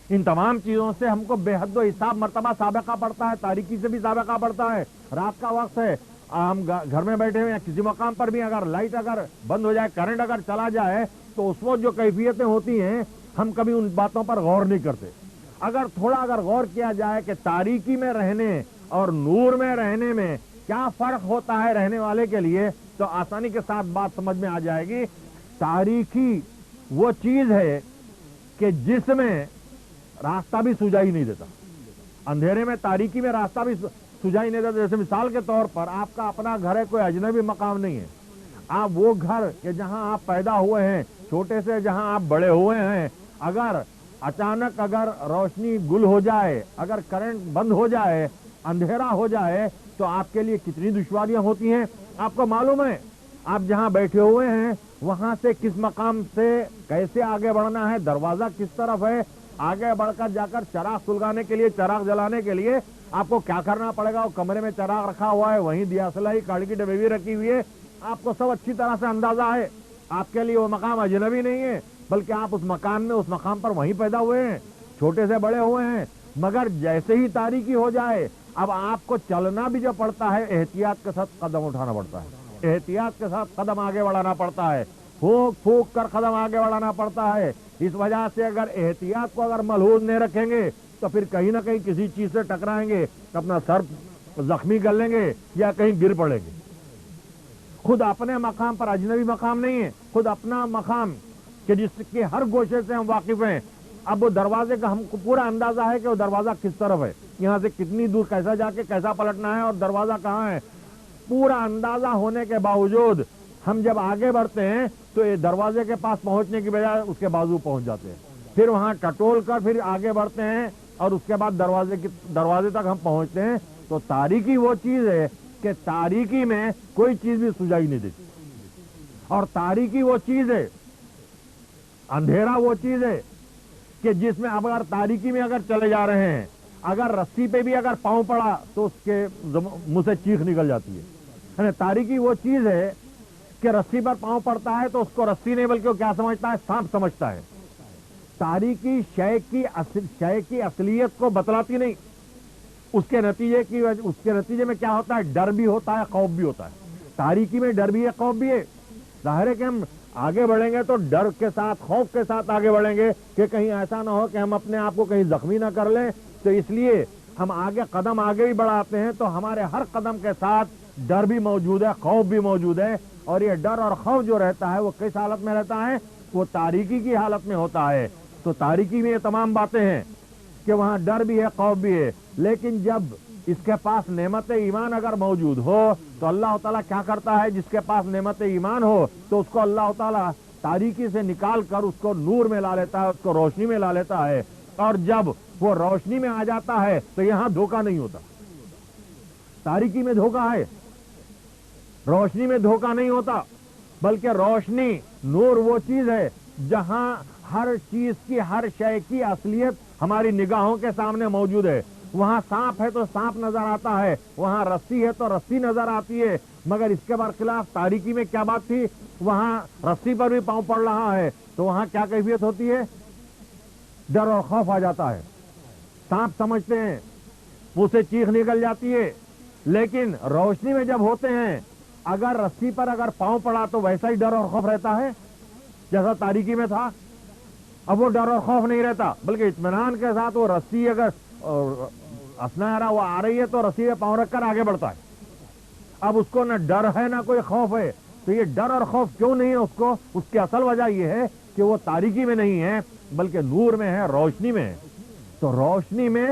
ان تمام چیزوں سے ہم کو بے حد و حساب مرتبہ سابقہ پڑتا ہے، تاریکی سے بھی سابقہ پڑتا ہے۔ رات کا وقت ہے، ہم گھر میں بیٹھے ہوئے ہیں، کسی مقام پر بھی اگر لائٹ اگر بند ہو جائے، کرنٹ اگر چلا جائے تو اس وقت جو کیفیتیں ہوتی ہیں ہم کبھی ان باتوں پر غور نہیں کرتے۔ اگر تھوڑا اگر غور کیا جائے کہ تاریکی میں رہنے اور نور میں رہنے میں کیا فرق ہوتا ہے رہنے والے کے لیے، تو آسانی کے ساتھ بات سمجھ میں آ جائے گی۔ تاریکی وہ چیز ہے کہ جس میں راستہ بھی سجائی نہیں دیتا، اندھیرے میں تاریکی میں راستہ بھی سجائی نہیں دیتا۔ جیسے مثال کے طور پر آپ کا اپنا گھر ہے، کوئی اجنبی مقام نہیں ہے، آپ وہ گھر کہ جہاں آپ پیدا ہوئے ہیں، چھوٹے سے جہاں آپ بڑے ہوئے ہیں، اگر اچانک اگر روشنی گل ہو جائے، اگر کرنٹ بند ہو جائے، اندھیرا ہو جائے، تو آپ کے لیے کتنی دشواریاں ہوتی ہیں۔ آپ کو معلوم ہے آپ جہاں بیٹھے ہوئے ہیں وہاں سے کس مقام سے کیسے آگے بڑھنا ہے، دروازہ کس طرف ہے، آگے بڑھ کر جا کر چراغ سلگانے کے لیے، چراغ جلانے کے لیے آپ کو کیا کرنا پڑے گا۔ وہ کمرے میں چراغ رکھا ہوا ہے، وہیں دیا سلائی کاڑی کی ڈبے بھی رکھی ہوئی ہے، آپ کو سب اچھی طرح سے اندازہ ہے۔ آپ کے لیے وہ مقام اجنبی نہیں ہے، بلکہ آپ اس مکان میں اس مقام پر وہیں پیدا ہوئے ہیں، چھوٹے سے بڑے ہوئے ہیں۔ مگر جیسے ہی تاریکی ہو جائے، اب آپ کو چلنا بھی جو پڑتا ہے، احتیاط کے ساتھ قدم اٹھانا پڑتا ہے، احتیاط کے ساتھ قدم آگے بڑھانا پڑتا ہے، پھونک پھونک کر قدم آگے بڑھانا پڑتا ہے۔ اس وجہ سے اگر احتیاط کو اگر ملحوظ نہیں رکھیں گے تو پھر کہیں نہ کہیں کسی چیز سے ٹکرائیں گے، اپنا سر زخمی کر لیں گے یا کہیں گر پڑیں گے۔ خود اپنے مقام پر اجنبی مقام نہیں ہے، خود اپنا مقام کہ جس کے ہر گوشے سے ہم واقف ہیں۔ اب وہ دروازے کا ہم کو پورا اندازہ ہے کہ وہ دروازہ کس طرف ہے، یہاں سے کتنی دور کیسا جا کے کیسا پلٹنا ہے اور دروازہ کہاں ہے، پورا اندازہ ہونے کے باوجود ہم جب آگے بڑھتے ہیں تو یہ دروازے کے پاس پہنچنے کی بجائے اس کے بازو پہنچ جاتے ہیں، پھر وہاں ٹٹول کر پھر آگے بڑھتے ہیں اور اس کے بعد دروازے تک ہم پہنچتے ہیں۔ تو تاریکی وہ چیز ہے کہ تاریکی میں کوئی چیز بھی سجائی نہیں دیتی، اور تاریکی وہ چیز ہے، اندھیرا وہ چیز ہے کہ جس میں اگر تاریکی میں اگر چلے جا رہے ہیں، اگر رسی پہ بھی اگر پاؤں پڑا تو اس کے منہ سے چیخ نکل جاتی ہے۔ یعنی تاریکی وہ چیز ہے کہ رسی پر پاؤں پڑتا ہے تو اس کو رسی نہیں بلکہ وہ کیا سمجھتا ہے، سانپ سمجھتا ہے۔ تاریکی شے کی اصلیت کو بتلاتی نہیں، اس کے نتیجے میں کیا ہوتا ہے، ڈر بھی ہوتا ہے، خوف بھی ہوتا ہے۔ تاریکی میں ڈر بھی ہے، خوف بھی ہے۔ ظاہر ہے کہ ہم آگے بڑھیں گے تو ڈر کے ساتھ، خوف کے ساتھ آگے بڑھیں گے کہ کہیں ایسا نہ ہو کہ ہم اپنے آپ کو کہیں زخمی نہ کر لیں۔ تو اس لیے ہم قدم آگے بھی بڑھاتے ہیں تو ہمارے ہر قدم کے ساتھ ڈر بھی موجود ہے، خوف بھی موجود ہے۔ اور یہ ڈر اور خوف جو رہتا ہے وہ کس حالت میں رہتا ہے، وہ تاریکی کی حالت میں ہوتا ہے۔ تو تاریکی میں یہ تمام باتیں ہیں کہ وہاں ڈر بھی ہے، خوف بھی ہے۔ لیکن جب اس کے پاس نعمت ایمان اگر موجود ہو تو اللہ تعالیٰ کیا کرتا ہے، جس کے پاس نعمت ایمان ہو تو اس کو اللہ تعالیٰ تاریکی سے نکال کر اس کو نور میں لا لیتا ہے، اس کو روشنی میں لا لیتا ہے۔ اور جب وہ روشنی میں آ جاتا ہے تو یہاں دھوکہ نہیں ہوتا، تاریکی میں دھوکہ ہے، روشنی میں دھوکہ نہیں ہوتا، بلکہ روشنی، نور وہ چیز ہے جہاں ہر چیز کی، ہر شے کی اصلیت ہماری نگاہوں کے سامنے موجود ہے۔ وہاں سانپ ہے تو سانپ نظر آتا ہے، وہاں رسی ہے تو رسی نظر آتی ہے، مگر اس کے برخلاف تاریکی میں کیا بات تھی، وہاں رسی پر بھی پاؤں پڑ رہا ہے تو وہاں کیا کیفیت ہوتی ہے، ڈر اور خوف آ جاتا ہے، سانپ سمجھتے ہیں، منہ سے چیخ نکل جاتی ہے۔ لیکن روشنی میں جب ہوتے ہیں، اگر رسی پر اگر پاؤں پڑا تو ویسا ہی ڈر اور خوف رہتا ہے جیسا تاریکی میں تھا۔ اب وہ ڈر اور خوف نہیں رہتا، بلکہ اطمینان کے ساتھ وہ رسی اگر اسنارا وہ آ رہی ہے تو رسی پہ پاؤں رکھ کر آگے بڑھتا ہے۔ اب اس کو نہ ڈر ہے نہ کوئی خوف ہے۔ تو یہ ڈر اور خوف کیوں نہیں ہے اس کو، اس کی اصل وجہ یہ ہے کہ وہ تاریکی میں نہیں ہے بلکہ نور میں ہے، روشنی میں ہے۔ تو روشنی میں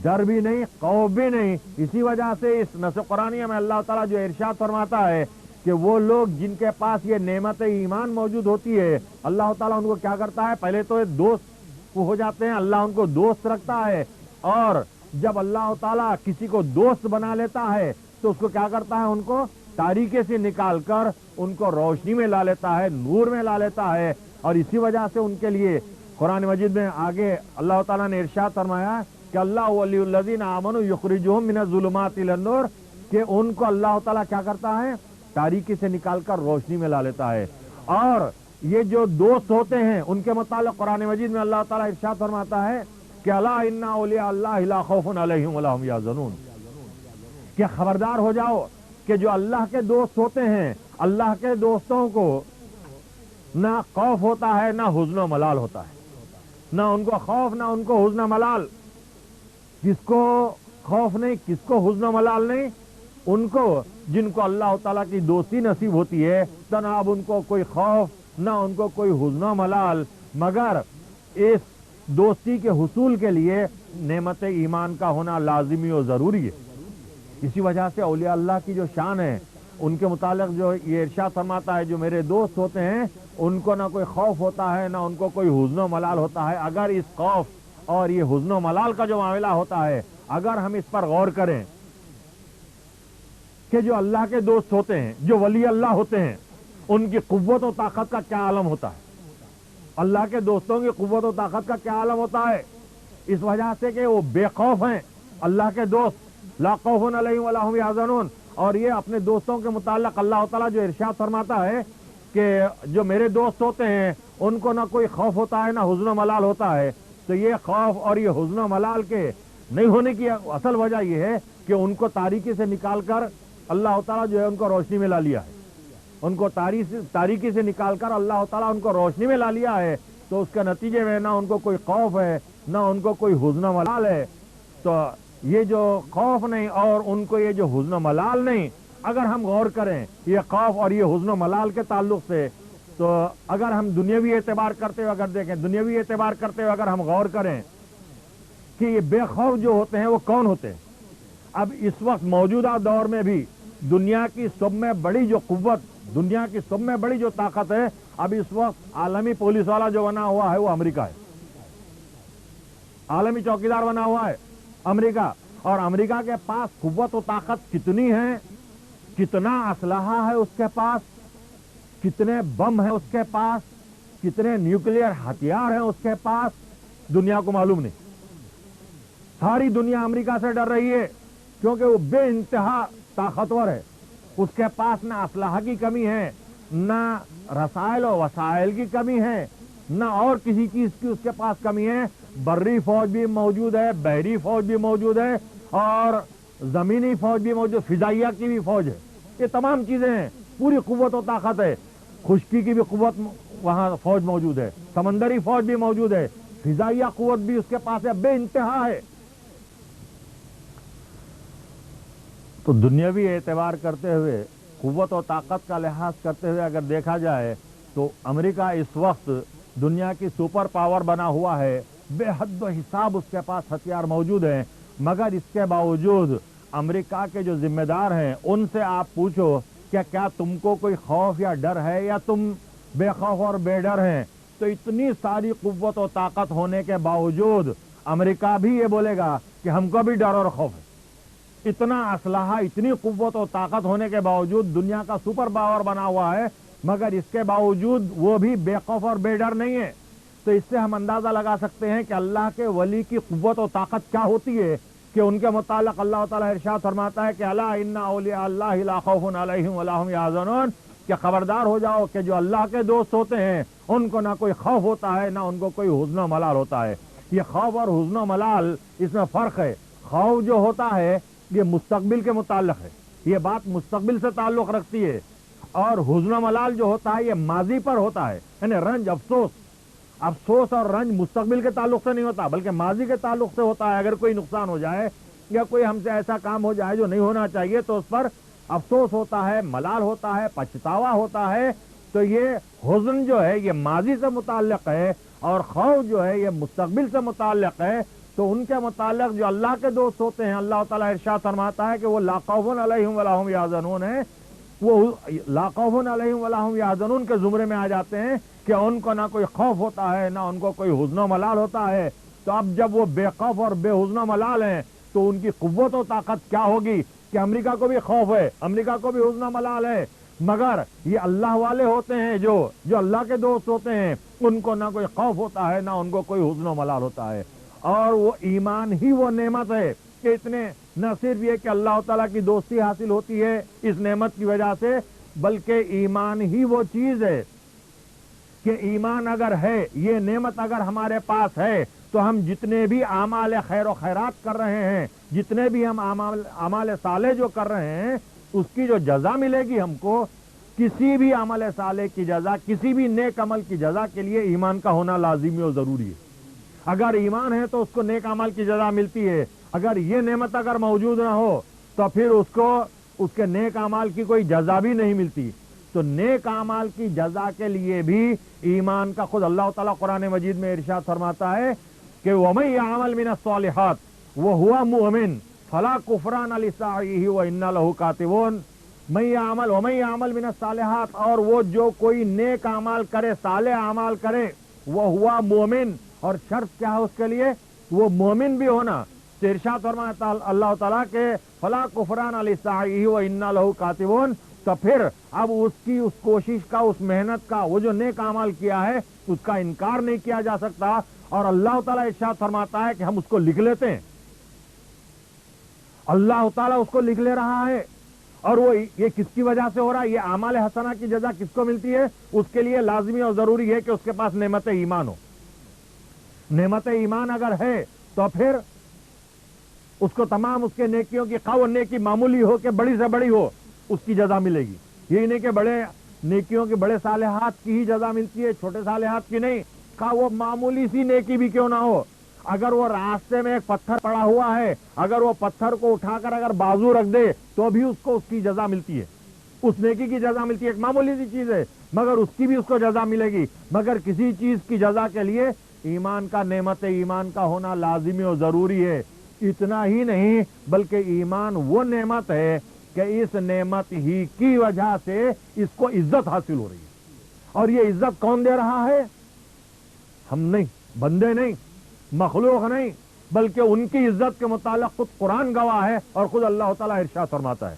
ڈر بھی نہیں، خوف بھی نہیں۔ اسی وجہ سے اس نص قرآنیہ میں اللہ تعالیٰ جو ارشاد فرماتا ہے کہ وہ لوگ جن کے پاس یہ نعمت ایمان موجود ہوتی ہے، اللہ تعالیٰ ان کو کیا کرتا ہے، پہلے تو دوست ہو جاتے ہیں، اللہ ان کو دوست رکھتا ہے، اور جب اللہ تعالیٰ کسی کو دوست بنا لیتا ہے تو اس کو کیا کرتا ہے، ان کو تاریکی سے نکال کر ان کو روشنی میں لا لیتا ہے، نور میں لا لیتا ہے۔ اور اسی وجہ سے ان کے لیے قرآن مجید میں آگے اللہ تعالیٰ نے ارشاد فرمایا کہ اللہ ولی الذین آمنوا یخرجہم من الظلمات الی النور، کہ ان کو اللہ تعالیٰ کیا کرتا ہے، تاریکی سے نکال کر روشنی میں لا لیتا ہے۔ اور یہ جو دوست ہوتے ہیں ان کے متعلق قرآن مجید میں اللہ تعالیٰ ارشاد فرماتا ہے کہ الا ان اولیاء اللہ لا خوف علیہم ولا هم یحزنون، کہ خبردار ہو جاؤ کہ جو اللہ کے دوست ہوتے ہیں، اللہ کے دوستوں کو نہ خوف ہوتا ہے نہ حزن و ملال ہوتا ہے، نہ ان کو خوف نہ ان کو حزن و ملال۔ کس کو خوف نہیں، کس کو حزن و ملال نہیں؟ ان کو جن کو اللہ تعالیٰ کی دوستی نصیب ہوتی ہے تو نہ اب ان کو کوئی خوف نہ ان کو کوئی حزن و ملال، مگر اس دوستی کے حصول کے لیے نعمت ایمان کا ہونا لازمی و ضروری ہے۔ اسی وجہ سے اولیاء اللہ کی جو شان ہے ان کے متعلق جو یہ ارشاد فرماتا ہے جو میرے دوست ہوتے ہیں ان کو نہ کوئی خوف ہوتا ہے نہ ان کو کوئی حزن و ملال ہوتا ہے۔ اگر اس خوف اور یہ حزن و ملال کا جو معاملہ ہوتا ہے اگر ہم اس پر غور کریں کہ جو اللہ کے دوست ہوتے ہیں، جو ولی اللہ ہوتے ہیں، ان کی قوت و طاقت کا کیا عالم ہوتا ہے، اللہ کے دوستوں کی قوت و طاقت کا کیا عالم ہوتا ہے، اس وجہ سے کہ وہ بے خوف ہیں، اللہ کے دوست لا خوف علیہم ولا هم یحزنون۔ اور یہ اپنے دوستوں کے متعلق اللہ تعالیٰ جو ارشاد فرماتا ہے کہ جو میرے دوست ہوتے ہیں ان کو نہ کوئی خوف ہوتا ہے نہ حزن و ملال ہوتا ہے، تو یہ خوف اور یہ حزن و ملال کے نہیں ہونے کی اصل وجہ یہ ہے کہ ان کو تاریکی سے نکال کر اللہ تعالیٰ جو ہے ان کو روشنی میں لا لیا ہے، ان کو تاریکی سے نکال کر اللہ تعالیٰ ان کو روشنی میں لا لیا ہے، تو اس کے نتیجے میں نہ ان کو کوئی خوف ہے نہ ان کو کوئی حزن و ملال ہے۔ تو یہ جو خوف نہیں اور ان کو یہ جو حزن و ملال نہیں، اگر ہم غور کریں یہ خوف اور یہ حزن و ملال کے تعلق سے، تو اگر ہم دنیاوی اعتبار کرتے ہوئے اگر دیکھیں، دنیاوی اعتبار کرتے ہوئے اگر ہم غور کریں کہ یہ بے خوف جو ہوتے ہیں وہ کون ہوتے ہیں؟ اب اس وقت موجودہ دور میں بھی دنیا کی سب میں بڑی جو قوت، دنیا کی سب میں بڑی جو طاقت ہے، اب اس وقت عالمی پولیس والا جو بنا ہوا ہے وہ امریکہ ہے، عالمی چوکیدار بنا ہوا ہے امریکہ۔ اور امریکہ کے پاس قوت و طاقت کتنی ہے، کتنا اسلحہ ہے اس کے پاس، کتنے بم ہیں اس کے پاس، کتنے نیوکلیئر ہتھیار ہیں اس کے پاس، دنیا کو معلوم نہیں۔ ساری دنیا امریکہ سے ڈر رہی ہے کیونکہ وہ بے انتہا طاقتور ہے، اس کے پاس نہ اسلحہ کی کمی ہے، نہ رسائل و وسائل کی کمی ہے، نہ اور کسی چیز کی اس کے پاس کمی ہے۔ بری فوج بھی موجود ہے، بحری فوج بھی موجود ہے اور زمینی فوج بھی موجود، فضائیہ کی بھی فوج ہے، یہ تمام چیزیں ہیں، پوری قوت و طاقت ہے۔ خشکی کی بھی قوت وہاں فوج موجود ہے، سمندری فوج بھی موجود ہے، فضائیہ قوت بھی اس کے پاس ہے، بے انتہا ہے۔ تو دنیاوی اعتبار کرتے ہوئے، قوت و طاقت کا لحاظ کرتے ہوئے اگر دیکھا جائے تو امریکہ اس وقت دنیا کی سپر پاور بنا ہوا ہے، بے حد و حساب اس کے پاس ہتھیار موجود ہیں، مگر اس کے باوجود امریکہ کے جو ذمہ دار ہیں ان سے آپ پوچھو کہ کیا تم کو کوئی خوف یا ڈر ہے یا تم بے خوف اور بے ڈر ہیں؟ تو اتنی ساری قوت و طاقت ہونے کے باوجود امریکہ بھی یہ بولے گا کہ ہم کو بھی ڈر اور خوف ہے۔ اتنا اسلحہ، اتنی قوت و طاقت ہونے کے باوجود دنیا کا سپر پاور بنا ہوا ہے، مگر اس کے باوجود وہ بھی بے خوف اور بے ڈر نہیں ہے۔ تو اس سے ہم اندازہ لگا سکتے ہیں کہ اللہ کے ولی کی قوت و طاقت کیا ہوتی ہے کہ ان کے متعلق اللہ تعالیٰ ارشاد فرماتا ہے کہ الا ان اولیاء اللہ لا خوف علیہم ولا هم یحزنون، کہ خبردار ہو جاؤ کہ جو اللہ کے دوست ہوتے ہیں ان کو نہ کوئی خوف ہوتا ہے نہ ان کو کوئی حزن و ملال ہوتا ہے۔ یہ خوف اور حزن و ملال اس میں فرق ہے۔ خوف جو ہوتا ہے یہ مستقبل کے متعلق ہے، یہ بات مستقبل سے تعلق رکھتی ہے، اور حزن و ملال جو ہوتا ہے یہ ماضی پر ہوتا ہے، یعنی رنج، افسوس اور رنج مستقبل کے تعلق سے نہیں ہوتا بلکہ ماضی کے تعلق سے ہوتا ہے۔ اگر کوئی نقصان ہو جائے یا کوئی ہم سے ایسا کام ہو جائے جو نہیں ہونا چاہیے تو اس پر افسوس ہوتا ہے، ملال ہوتا ہے، پچھتاوا ہوتا ہے۔ تو یہ حزن جو ہے یہ ماضی سے متعلق ہے اور خوف جو ہے یہ مستقبل سے متعلق ہے۔ تو ان کے متعلق جو اللہ کے دوست ہوتے ہیں اللہ تعالیٰ ارشاد فرماتا ہے کہ وہ لا خوف علیہم ولا هم یحزنون ہے، وہ لا خوف علیہم ولا هم یحزنون کے زمرے میں آ جاتے ہیں کہ ان کو نہ کوئی خوف ہوتا ہے نہ ان کو کوئی حزن و ملال ہوتا ہے۔ تو اب جب وہ بے خوف اور بے حزن و ملال ہیں تو ان کی قوت و طاقت کیا ہوگی کہ امریکہ کو بھی خوف ہے، امریکہ کو بھی حزن و ملال ہے، مگر یہ اللہ والے ہوتے ہیں جو اللہ کے دوست ہوتے ہیں ان کو نہ کوئی خوف ہوتا ہے نہ ان کو کوئی حزن و ملال ہوتا ہے۔ اور وہ ایمان ہی وہ نعمت ہے کہ اتنے نہ صرف یہ کہ اللہ تعالیٰ کی دوستی حاصل ہوتی ہے اس نعمت کی وجہ سے، بلکہ ایمان ہی وہ چیز ہے کہ ایمان اگر ہے، یہ نعمت اگر ہمارے پاس ہے تو ہم جتنے بھی اعمال خیر و خیرات کر رہے ہیں، جتنے بھی ہم اعمال صالح جو کر رہے ہیں، اس کی جو جزا ملے گی ہم کو، کسی بھی عمل صالح کی جزا، کسی بھی نیک عمل کی جزا کے لیے ایمان کا ہونا لازمی اور ضروری ہے۔ اگر ایمان ہے تو اس کو نیک عمل کی جزا ملتی ہے، اگر یہ نعمت اگر موجود نہ ہو تو پھر اس کو اس کے نیک اعمال کی کوئی جزا بھی نہیں ملتی۔ تو نیک اعمال کی جزا کے لیے بھی ایمان کا، خود اللہ تعالیٰ قرآن مجید میں ارشاد فرماتا ہے کہ وَمَن يَعْمَلْ مِنَ الصَّالِحَاتِ وَهُوَ مُؤْمِنٌ فَلَا كُفْرَانَ لِسَعْيِهِ وَإِنَّا لَهُ كَاتِبُونَ۔ وَمَن يَعْمَلْ مِنَ الصَّالِحَاتِ، اور وہ جو کوئی نیک اعمال کرے، صالح اعمال کرے، وَهُوَ مُؤْمِن، اور شرط کیا ہے اس کے لیے؟ وہ مومن بھی ہونا۔ تو ارشاد فرماتا اللہ تعالیٰ کے فَلَا كُفْرَانَ لِسَعْيِهِ وَإِنَّا لَهُ كَاتِبُونَ، تو پھر اب اس کی اس کوشش کا، اس محنت کا، وہ جو نیک اعمال کیا ہے اس کا انکار نہیں کیا جا سکتا، اور اللہ تعالیٰ ارشاد فرماتا ہے کہ ہم اس کو لکھ لیتے ہیں۔ اللہ تعالیٰ اس کو لکھ لے رہا ہے، اور وہ یہ کس کی وجہ سے ہو رہا ہے؟ یہ اعمال حسنہ کی جزا کس کو ملتی ہے؟ اس کے لیے لازمی اور ضروری ہے کہ اس کے پاس نعمت ایمان ہو۔ نعمت ایمان اگر ہے تو پھر اس کو تمام اس کے نیکیوں کی، خواہ وہ نیکی معمولی ہو کہ بڑی سے بڑی ہو، اس کی جزا ملے گی۔ یہی نہیں کہ بڑے نیکیوں کی، بڑے صالحات کی ہی جزا ملتی ہے، چھوٹے صالحات کی نہیں۔ خواہ وہ معمولی سی نیکی بھی کیوں نہ ہو، اگر وہ راستے میں ایک پتھر پڑا ہوا ہے، اگر وہ پتھر کو اٹھا کر اگر بازو رکھ دے تو بھی اس کو اس کی جزا ملتی ہے، اس نیکی کی جزا ملتی ہے۔ ایک معمولی سی چیز ہے مگر اس کی بھی اس کو جزا ملے گی۔ مگر کسی چیز کی جزا کے لیے ایمان کا، نعمت ایمان کا ہونا لازمی اور ضروری ہے۔ اتنا ہی نہیں بلکہ ایمان وہ نعمت ہے کہ اس نعمت ہی کی وجہ سے اس کو عزت حاصل ہو رہی ہے۔ اور یہ عزت کون دے رہا ہے؟ ہم نہیں، بندے نہیں، مخلوق نہیں، بلکہ ان کی عزت کے متعلق خود قرآن گواہ ہے، اور خود اللہ تعالیٰ ارشاد فرماتا ہے۔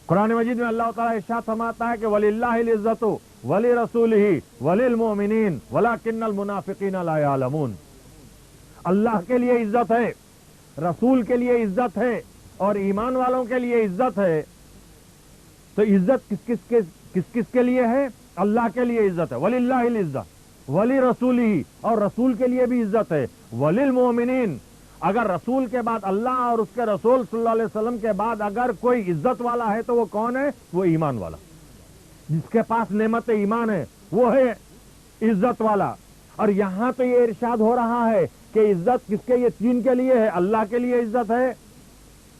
قرآن مجید میں اللہ تعالیٰ ارشاد فرماتا ہے کہ وَلِلَّهِ الْعِزَّةُ وَلِرَسُولِهِ وَلِلْمُؤْمِنِينَ وَلَكِنَّ الْمُنَافِقِينَ لَا يَعْلَمُونَ۔ اللہ کے لیے عزت ہے، رسول کے لیے عزت ہے، اور ایمان والوں کے لیے عزت ہے۔ تو عزت کس کس کے لیے ہے؟ اللہ کے لیے عزت ہے، وَلِلَّهِ الْعِزَّةُ وَلِرَسُولِهِ، اور رسول کے لیے بھی عزت ہے، وَلِلْمُؤْمِنِينَ۔ اگر رسول کے بعد، اللہ اور اس کے رسول صلی اللہ علیہ وسلم کے بعد اگر کوئی عزت والا ہے تو وہ کون ہے؟ وہ ایمان والا، جس کے پاس نعمت ایمان ہے وہ ہے عزت والا۔ اور یہاں تو یہ ارشاد ہو رہا ہے کہ عزت کس کے؟ یہ تین کے لیے ہے، اللہ کے لیے عزت ہے،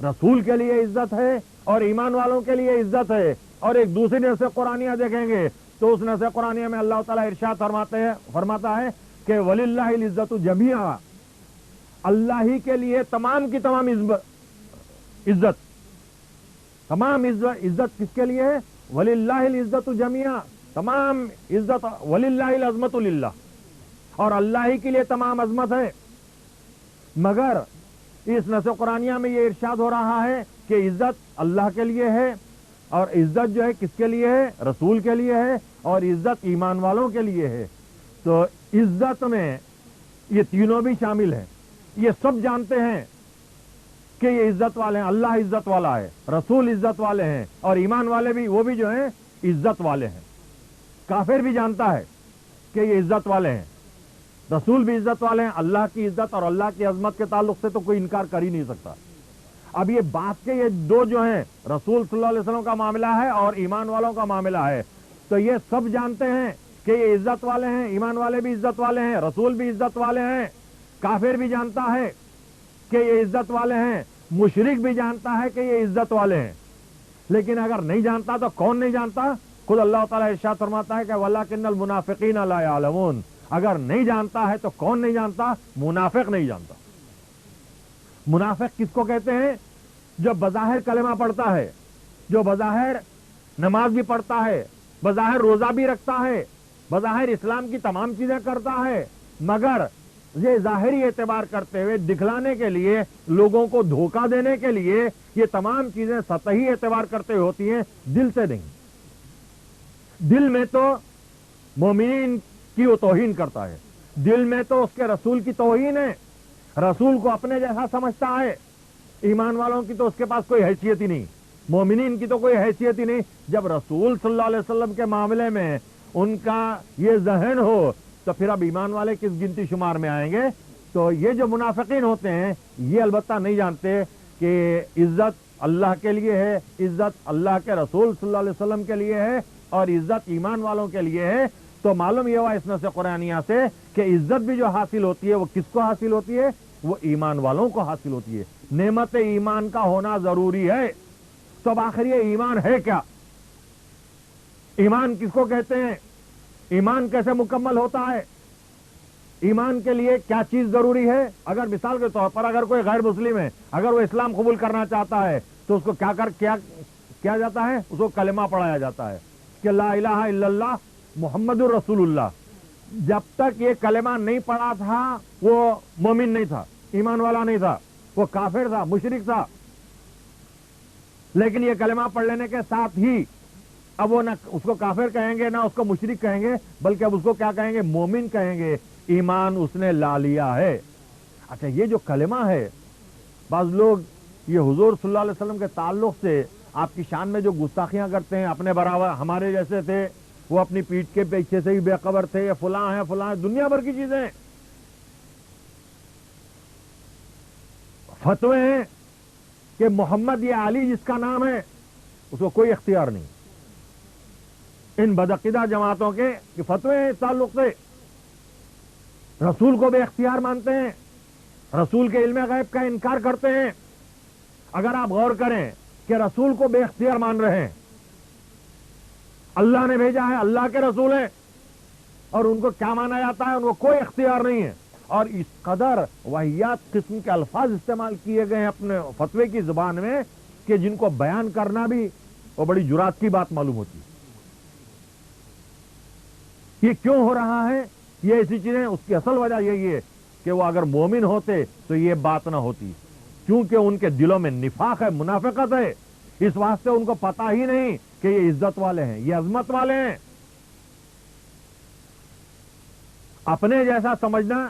رسول کے لیے عزت ہے، اور ایمان والوں کے لیے عزت ہے۔ اور ایک دوسری نص قرآنیہ دیکھیں گے تو اس نص قرآنیہ میں اللہ تعالیٰ ارشاد فرماتا ہے کہ وَلِلَّهِ الْعِزَّةُ جَمِيعًا، اللہ ہی کے لیے تمام کی تمام عزت، تمام عزت کس کے لیے ہے؟ وَلِلَّهِ الْعِزَّةُ جَمِيعًا، تمام عزت، وَلِلَّهِ الْعَظْمَةُ لِلَّهِ، اور اللہ ہی کے لیے تمام عظمت ہے۔ مگر اس نص قرآنیہ میں یہ ارشاد ہو رہا ہے کہ عزت اللہ کے لیے ہے، اور عزت جو ہے کس کے لیے ہے؟ رسول کے لیے ہے، اور عزت ایمان والوں کے لیے ہے۔ تو عزت میں یہ تینوں بھی شامل ہیں۔ یہ سب جانتے ہیں کہ یہ عزت والے ہیں، اللہ عزت والا ہے، رسول عزت والے ہیں، اور ایمان والے بھی، وہ بھی جو ہیں عزت والے ہیں۔ کافر بھی جانتا ہے کہ یہ عزت والے ہیں، رسول بھی عزت والے ہیں، اللہ کی عزت اور اللہ کی عظمت کے تعلق سے تو کوئی انکار کر ہی نہیں سکتا۔ اب یہ بات کے یہ دو جو ہیں، رسول صلی اللہ علیہ وسلم کا معاملہ ہے اور ایمان والوں کا معاملہ ہے، تو یہ سب جانتے ہیں کہ یہ عزت والے ہیں، ایمان والے بھی عزت والے ہیں، رسول بھی عزت والے ہیں۔ کافر بھی جانتا ہے کہ یہ عزت والے ہیں، مشرک بھی جانتا ہے کہ یہ عزت والے ہیں۔ لیکن اگر نہیں جانتا تو کون نہیں جانتا؟ خود اللہ تعالیٰ ارشاد فرماتا ہے کہ وَلَكِنَّ الْمُنَافِقِينَ لَا يَعْلَمُونَ۔ اگر نہیں جانتا ہے تو کون نہیں جانتا؟ منافق نہیں جانتا۔ منافق کس کو کہتے ہیں؟ جو بظاہر کلمہ پڑھتا ہے، جو بظاہر نماز بھی پڑھتا ہے، بظاہر روزہ بھی رکھتا ہے، بظاہر اسلام کی تمام چیزیں کرتا ہے، مگر یہ ظاہری اعتبار کرتے ہوئے، دکھلانے کے لیے، لوگوں کو دھوکہ دینے کے لیے یہ تمام چیزیں سطحی اعتبار کرتے ہوئے ہوتی ہیں، دل سے نہیں۔ دل میں تو مومنین کی وہ توہین کرتا ہے، دل میں تو اس کے رسول کی توہین ہے، رسول کو اپنے جیسا سمجھتا ہے، ایمان والوں کی تو اس کے پاس کوئی حیثیت ہی نہیں، مومنین کی تو کوئی حیثیت ہی نہیں۔ جب رسول صلی اللہ علیہ وسلم کے معاملے میں ان کا یہ ذہن ہو تو پھر اب ایمان والے کس گنتی شمار میں آئیں گے؟ تو یہ جو منافقین ہوتے ہیں یہ البتہ نہیں جانتے کہ عزت اللہ کے لیے ہے، عزت اللہ کے رسول صلی اللہ علیہ وسلم کے لیے ہے، اور عزت ایمان والوں کے لیے ہے۔ تو معلوم یہ ہوا اس نص قرآنیہ سے کہ عزت بھی جو حاصل ہوتی ہے وہ کس کو حاصل ہوتی ہے؟ وہ ایمان والوں کو حاصل ہوتی ہے۔ نعمت ایمان کا ہونا ضروری ہے۔ تو اب آخر یہ ایمان ہے کیا؟ ایمان کس کو کہتے ہیں؟ ایمان کیسے مکمل ہوتا ہے؟ ایمان کے لیے کیا چیز ضروری ہے؟ اگر مثال کے طور پر اگر کوئی غیر مسلم ہے، اگر وہ اسلام قبول کرنا چاہتا ہے تو اس کو کیا جاتا ہے؟ اس کو کلمہ پڑھایا جاتا ہے کہ لا الہ الا اللہ محمد الرسول اللہ۔ جب تک یہ کلمہ نہیں پڑھا تھا وہ مومن نہیں تھا، ایمان والا نہیں تھا، وہ کافر تھا، مشرک تھا۔ لیکن یہ کلمہ پڑھ لینے کے ساتھ ہی اب وہ نہ اس کو کافر کہیں گے نہ اس کو مشرک کہیں گے، بلکہ اب اس کو کیا کہیں گے؟ مومن کہیں گے۔ ایمان اس نے لا لیا ہے۔ اچھا، یہ جو کلمہ ہے، بعض لوگ یہ حضور صلی اللہ علیہ وسلم کے تعلق سے آپ کی شان میں جو گستاخیاں کرتے ہیں، اپنے برابر ہمارے جیسے تھے، وہ اپنی پیٹھ کے پیچھے سے ہی بے خبر تھے، فلاں ہیں فلاں ہیں، دنیا بھر کی چیزیں، فتوے ہیں کہ محمد یہ علی جس کا نام ہے اس کو کوئی اختیار نہیں۔ ان بدعقیدہ جماعتوں کے فتوے ہیں اس تعلق سے۔ رسول کو بے اختیار مانتے ہیں، رسول کے علم غیب کا انکار کرتے ہیں۔ اگر آپ غور کریں کہ رسول کو بے اختیار مان رہے ہیں، اللہ نے بھیجا ہے، اللہ کے رسول ہیں، اور ان کو کیا مانا جاتا ہے؟ ان کو کوئی اختیار نہیں ہے۔ اور اس قدر واہیات قسم کے الفاظ استعمال کیے گئے ہیں اپنے فتوے کی زبان میں کہ جن کو بیان کرنا بھی وہ بڑی جرات کی بات معلوم ہوتی ہے۔ یہ کیوں ہو رہا ہے؟ یہ ایسی چیزیں، اس کی اصل وجہ یہی ہے کہ وہ اگر مومن ہوتے تو یہ بات نہ ہوتی، کیونکہ ان کے دلوں میں نفاق ہے، منافقت ہے، اس واسطے ان کو پتا ہی نہیں کہ یہ عزت والے ہیں، یہ عظمت والے ہیں۔ اپنے جیسا سمجھنا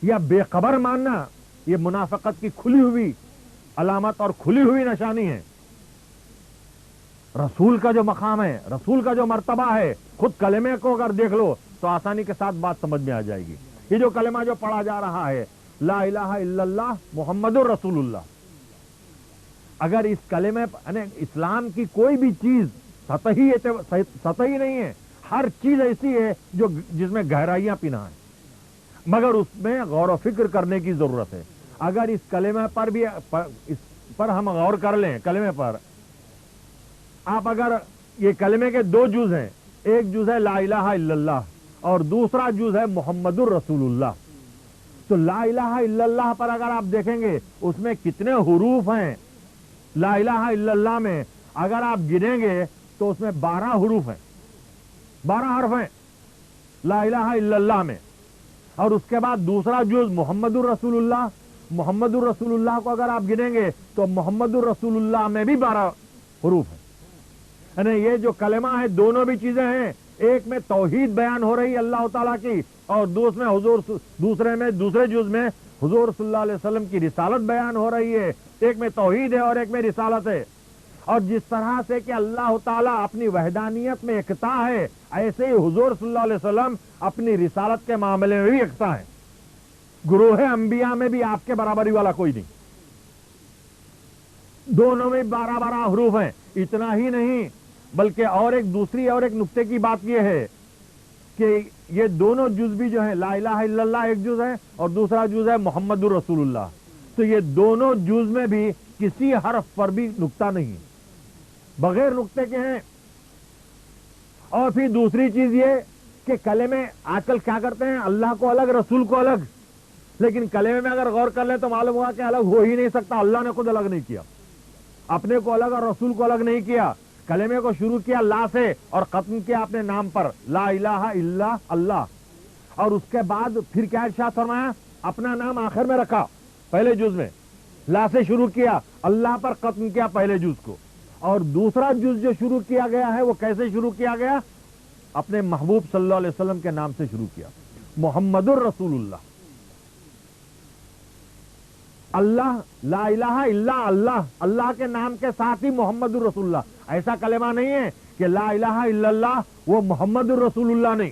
یا بے خبر ماننا یہ منافقت کی کھلی ہوئی علامت اور کھلی ہوئی نشانی ہے۔ رسول کا جو مقام ہے، رسول کا جو مرتبہ ہے، خود کلمے کو اگر دیکھ لو تو آسانی کے ساتھ بات سمجھ میں آ جائے گی۔ یہ جو کلمہ جو پڑھا جا رہا ہے، لا الہ الا اللہ محمد الرسول اللہ، اگر اس کلمے یعنی اسلام کی کوئی بھی چیز سطحی نہیں ہے، ہر چیز ایسی ہے جو جس میں گہرائیاں پنہا ہیں، مگر اس میں غور و فکر کرنے کی ضرورت ہے۔ اگر اس کلمے پر بھی اس پر ہم غور کر لیں، کلمے پر آپ اگر یہ کلمے کے دو جز ہیں، ایک جز ہے لا الہ الا اللہ اور دوسرا جز ہے محمد الرسول اللہ، تو لا الہ الا اللہ پر اگر آپ دیکھیں گے اس میں کتنے حروف ہیں؟ لا الہ الا اللہ میں اگر آپ گنیں گے تو اس میں 12 حروف ہیں، 12 حرف ہیں لا الہ الا اللہ میں۔ اور اس کے بعد دوسرا جز محمد الرسول اللہ، محمد الرسول اللہ کو اگر آپ گنیں گے تو محمد الرسول اللہ میں بھی 12 حروف ہیں۔ یعنی یہ جو کلمہ ہے دونوں بھی چیزیں ہیں، ایک میں توحید بیان ہو رہی ہے اللہ تعالیٰ کی، اور دوسرے جز میں حضور صلی اللہ علیہ وسلم کی رسالت بیان ہو رہی ہے۔ ایک میں توحید ہے اور ایک میں رسالت ہے۔ اور جس طرح سے کہ اللہ تعالیٰ اپنی وحدانیت میں یکتا ہے، ایسے ہی حضور صلی اللہ علیہ وسلم اپنی رسالت کے معاملے میں بھی یکتا ہے۔ گروہ انبیاء میں بھی آپ کے برابری والا کوئی نہیں، دونوں میں 12 حروف ہیں۔ اتنا ہی نہیں بلکہ اور ایک نقطے کی بات یہ ہے کہ یہ دونوں جز بھی جو ہیں، لا الہ الا اللہ ایک جز ہے اور دوسرا جز ہے محمد الرسول اللہ، تو یہ دونوں جز میں بھی کسی حرف پر بھی نقطہ نہیں، بغیر نقطے کے ہیں۔ اور پھر دوسری چیز یہ کہ کلمے آج کل کیا کرتے ہیں؟ اللہ کو الگ، رسول کو الگ، لیکن کلمے میں اگر غور کر لیں تو معلوم ہوا کہ الگ ہو ہی نہیں سکتا۔ اللہ نے خود الگ نہیں کیا، اپنے کو الگ اور رسول کو الگ نہیں کیا۔ کلمے کو شروع کیا لا سے اور ختم کیا اپنے نام پر، لا الہ الا اللہ، اور اس کے بعد پھر کیا ارشاد فرمایا؟ اپنا نام آخر میں رکھا، پہلے جز میں لا سے شروع کیا، اللہ پر ختم کیا پہلے جز کو، اور دوسرا جز جو شروع کیا گیا ہے وہ کیسے شروع کیا گیا؟ اپنے محبوب صلی اللہ علیہ وسلم کے نام سے شروع کیا، محمد الرسول اللہ۔ اللہ، لا الہ الا اللہ، اللہ کے نام کے ساتھ ہی محمد الرسول اللہ۔ ایسا کلمہ نہیں ہے کہ لا الہ الا اللہ وہ محمد الرسول اللہ نہیں،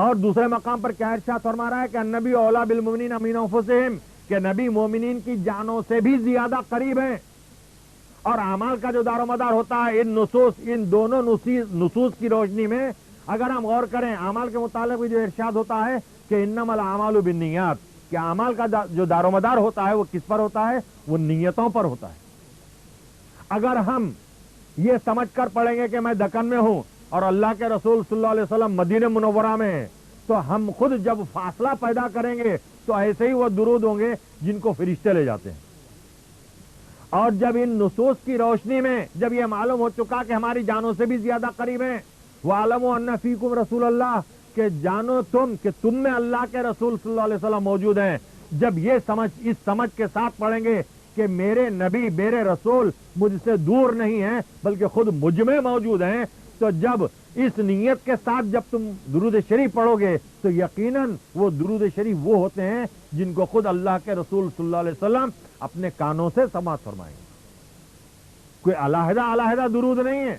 اور دوسرے مقام پر کیا ارشاد فرما رہا ہے کہ النبی اولا بالمؤمنین من انفسہم، کہ نبی مومنین کی جانوں سے بھی زیادہ قریب ہیں. اور اعمال کا جو دار و مدار ہوتا ہے ان دونوں نصوص کی روشنی میں اگر ہم غور کریں، اعمال کے متعلق بھی جو ارشاد ہوتا ہے کہ انما الاعمال بالنیات، کہ اعمال کا جو دار و مدار ہوتا ہے وہ کس پر ہوتا ہے؟ وہ نیتوں پر ہوتا ہے. اگر ہم یہ سمجھ کر پڑھیں گے کہ میں دکن میں ہوں اور اللہ کے رسول صلی اللہ علیہ وسلم مدینہ منورہ میں ہیں، تو ہم خود جب فاصلہ پیدا کریں گے تو ایسے ہی وہ درود ہوں گے جن کو فرشتے لے جاتے ہیں. اور جب ان نصوص کی روشنی میں جب یہ معلوم ہو چکا کہ ہماری جانوں سے بھی زیادہ قریب ہیں، وَعَلَمُوا أَنَّ فِيكُمْ رَسُولَ اللَّهِ، کہ جانو تم کہ تم میں اللہ کے رسول صلی اللہ علیہ وسلم موجود ہیں. جب یہ اس سمجھ کے ساتھ پڑھیں گے کہ میرے نبی میرے رسول مجھ سے دور نہیں ہیں بلکہ خود مجھ میں موجود ہیں، تو جب اس نیت کے ساتھ جب تم درود شریف پڑھو گے تو یقیناً وہ درود شریف وہ ہوتے ہیں جن کو خود اللہ کے رسول صلی اللہ علیہ وسلم اپنے کانوں سے سماعت فرمائیں گے. کوئی علیحدہ درود نہیں ہے.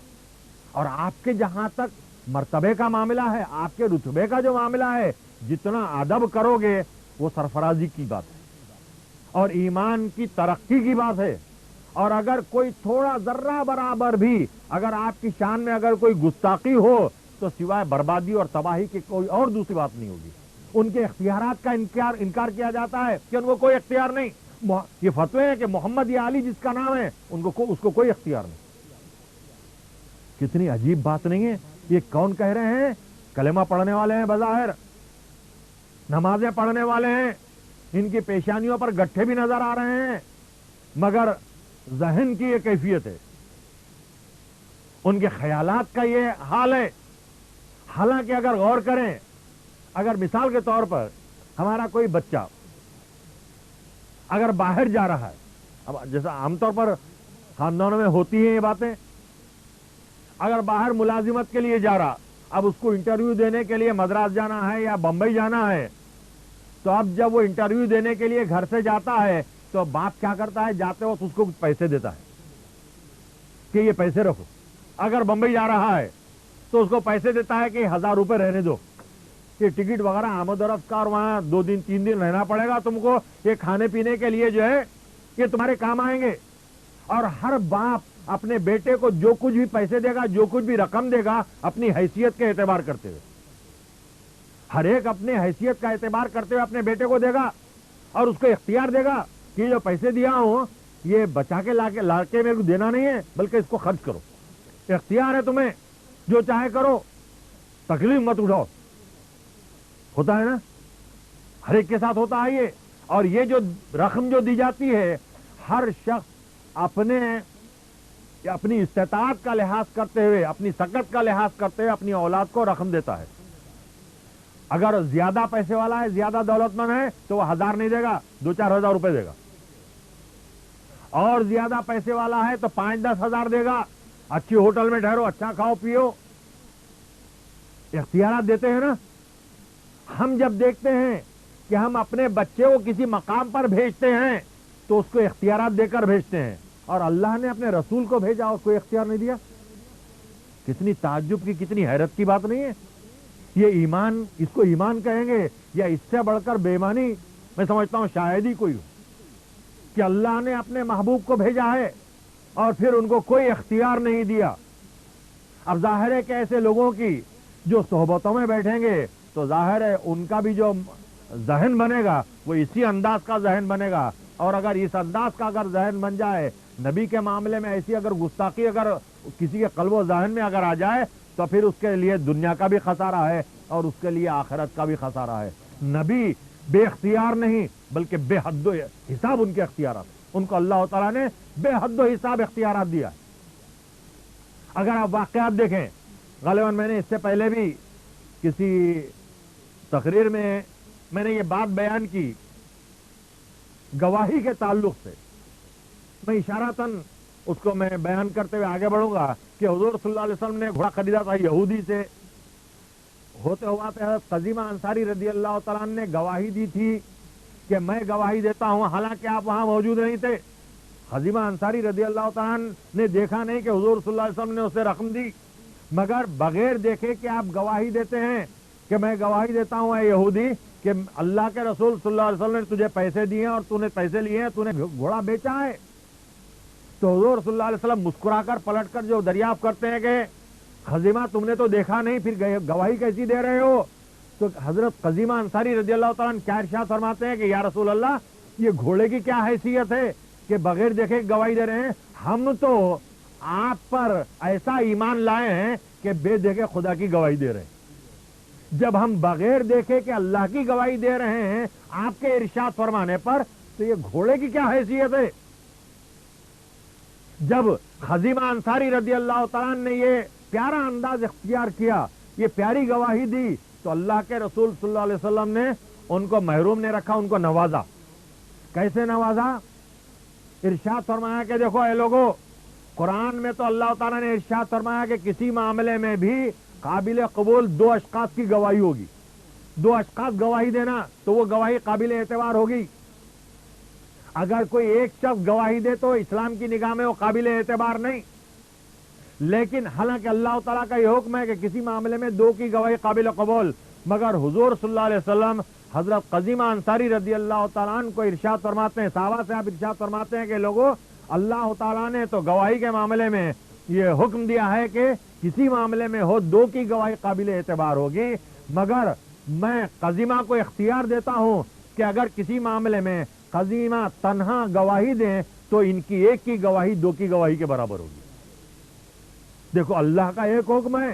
اور آپ کے جہاں تک مرتبے کا معاملہ ہے، آپ کے رتبے کا جو معاملہ ہے، جتنا ادب کرو گے وہ سرفرازی کی بات ہے اور ایمان کی ترقی کی بات ہے. اور اگر کوئی تھوڑا ذرہ برابر بھی اگر آپ کی شان میں اگر کوئی گستاخی ہو تو سوائے بربادی اور تباہی کی کوئی اور دوسری بات نہیں ہوگی. ان کے اختیارات کا انکار کیا جاتا ہے کہ ان کو کوئی اختیار نہیں. یہ فتوے ہیں کہ محمد یا علی جس کا نام ہے اس کو کوئی اختیار نہیں. کتنی عجیب بات نہیں ہے؟ یہ کون کہہ رہے ہیں؟ کلمہ پڑھنے والے ہیں، بظاہر نمازیں پڑھنے والے ہیں، ان کی پیشانیوں پر گٹھے بھی نظر آ رہے ہیں، مگر ذہن کی یہ کیفیت ہے، ان کے خیالات کا یہ حال ہے. حالانکہ اگر غور کریں، اگر مثال کے طور پر ہمارا کوئی بچہ اگر باہر جا رہا ہے، اب جیسا عام طور پر خاندانوں میں ہوتی ہیں یہ باتیں، اگر باہر ملازمت کے لیے جا رہا، اب اس کو انٹرویو دینے کے لیے مدراس جانا ہے یا بمبئی جانا ہے، تو اب جب وہ انٹرویو دینے کے لیے گھر سے جاتا ہے تو باپ کیا کرتا ہے؟ جاتے وقت اس کو کچھ پیسے دیتا ہے کہ یہ پیسے رکھو. اگر بمبئی جا رہا ہے تو اس کو پیسے دیتا ہے کہ 1000 روپے رہنے دو، یہ ٹکٹ وغیرہ آمد و رفت کا، اور وہاں 2 دن 3 دن رہنا پڑے گا تم کو، یہ کھانے پینے کے لیے جو ہے یہ تمہارے کام آئیں گے. اور ہر باپ اپنے بیٹے کو جو کچھ بھی پیسے دے گا، جو کچھ بھی رقم دے گا، اپنی حیثیت کے اعتبار کرتے ہوئے، ہر ایک اپنے حیثیت کا اعتبار کرتے ہوئے اپنے بیٹے کو دے گا اور اس کو اختیار دے گا کہ جو پیسے دیا ہوں یہ بچا کے لا کے میرے کو دینا نہیں ہے بلکہ اس کو خرچ کرو. اختیار ہے تمہیں، جو چاہے کرو، تکلیف مت اٹھاؤ. ہوتا ہے نا، ہر ایک کے ساتھ ہوتا ہے یہ. اور یہ جو رقم جو دی جاتی ہے، ہر شخص اپنی استطاعت کا لحاظ کرتے ہوئے، اپنی سکت کا لحاظ کرتے ہوئے اپنی اولاد کو رقم دیتا ہے. اگر زیادہ پیسے والا ہے، زیادہ دولت مند ہے تو وہ 1000 نہیں دے گا، 2-4 ہزار روپے دے گا. اور زیادہ پیسے والا ہے تو 5-10 ہزار دے گا، اچھی ہوٹل میں ٹھہرو، اچھا کھاؤ پیو. اختیارات دیتے ہیں نا. ہم جب دیکھتے ہیں کہ ہم اپنے بچے کو کسی مقام پر بھیجتے ہیں تو اس کو اختیارات دے کر بھیجتے ہیں، اور اللہ نے اپنے رسول کو بھیجا اور کوئی اختیار نہیں دیا. کتنی تعجب کی، کتنی حیرت کی بات نہیں ہے؟ یہ ایمان، اس کو ایمان کہیں گے یا اس سے بڑھ کر بے ایمانی میں سمجھتا ہوں شاید ہی کوئی ہو، کہ اللہ نے اپنے محبوب کو بھیجا ہے اور پھر ان کو کوئی اختیار نہیں دیا. اب ظاہر ہے کہ ایسے لوگوں کی جو صحبتوں میں بیٹھیں گے تو ظاہر ہے ان کا بھی جو ذہن بنے گا وہ اسی انداز کا ذہن بنے گا. اور اگر اس انداز کا اگر ذہن بن جائے، نبی کے معاملے میں ایسی اگر گستاخی اگر کسی کے قلب و ذہن میں اگر آ جائے تو پھر اس کے لیے دنیا کا بھی خسارہ ہے اور اس کے لیے آخرت کا بھی خسارہ ہے. نبی بے اختیار نہیں بلکہ بے حد و حساب ان کے اختیارات، ان کو اللہ تعالیٰ نے بے حد و حساب اختیارات دیا. اگر آپ واقعات دیکھیں، غالباً میں نے اس سے پہلے بھی کسی تقریر میں نے یہ بات بیان کی گواہی کے تعلق سے. میں اشارتاً اس کو میں بیان کرتے ہوئے آگے بڑھوں گا کہ حضور صلی اللہ علیہ وسلم نے گھوڑا خریدا تھا یہودی سے، ہوتے ہوا قزیمہ انصاری رضی اللہ تعالیٰ نے گواہی دی تھی کہ میں گواہی دیتا ہوں، حالانکہ آپ وہاں موجود نہیں تھے. قزیمہ انصاری رضی اللہ تعالیٰ نے دیکھا نہیں کہ حضور صلی اللہ علیہ وسلم نے اسے رقم دی، مگر بغیر دیکھے کہ آپ گواہی دیتے ہیں کہ میں گواہی دیتا ہوں اے یہودی کہ اللہ کے رسول صلی اللہ علیہ وسلم نے تجھے پیسے دیے ہیں اور تو نے پیسے لیے ہیں, تو نے گھوڑا بیچا ہے. تو حضور صلی اللہ علیہ وسلم مسکرا کر پلٹ کر جو دریافت کرتے ہیں کہ خزیمہ تم نے تو دیکھا نہیں, پھر گواہی کیسی دے رہے ہو؟ تو حضرت خزیمہ انصاری رضی اللہ تعالیٰ عنہ کیا ارشاد فرماتے ہیں کہ یا رسول اللہ, یہ گھوڑے کی کیا حیثیت ہے کہ بغیر دیکھے گواہی دے رہے ہیں؟ ہم تو آپ پر ایسا ایمان لائے ہیں کہ بے دیکھے خدا کی گواہی دے رہے ہیں. جب ہم بغیر دیکھے کہ اللہ کی گواہی دے رہے ہیں آپ کے ارشاد فرمانے پر, تو یہ گھوڑے کی کیا حیثیت ہے؟ جب خزیمہ انصاری رضی اللہ تعالیٰ نے یہ پیارا انداز اختیار کیا, یہ پیاری گواہی دی, تو اللہ کے رسول صلی اللہ علیہ وسلم نے ان کو محروم نہیں رکھا, ان کو نوازا. کیسے نوازا؟ ارشاد فرمایا کہ دیکھو اے لوگو, قرآن میں تو اللہ تعالیٰ نے ارشاد فرمایا کہ کسی معاملے میں بھی قابل قبول 2 اشخاص کی گواہی ہوگی. 2 اشخاص گواہی دینا تو وہ گواہی قابل اعتبار ہوگی. اگر کوئی ایک شخص گواہی دے تو اسلام کی نگاہ میں وہ قابل اعتبار نہیں. لیکن حالانکہ اللہ تعالیٰ کا یہ حکم ہے کہ کسی معاملے میں 2 کی گواہی قابل قبول, مگر حضور صلی اللہ علیہ وسلم حضرت خزیمہ انصاری رضی اللہ تعالیٰ عنہ کو ارشاد فرماتے ہیں, صحابہ سے آپ ارشاد فرماتے ہیں کہ لوگوں, اللہ تعالیٰ نے تو گواہی کے معاملے میں یہ حکم دیا ہے کہ کسی معاملے میں ہو 2 کی گواہی قابل اعتبار ہوگی, مگر میں خزیمہ کو اختیار دیتا ہوں کہ اگر کسی معاملے میں خزیمہ تنہا گواہی دیں تو ان کی 1 کی گواہی 2 کی گواہی کے برابر ہوگی. دیکھو اللہ کا ایک حکم ہے,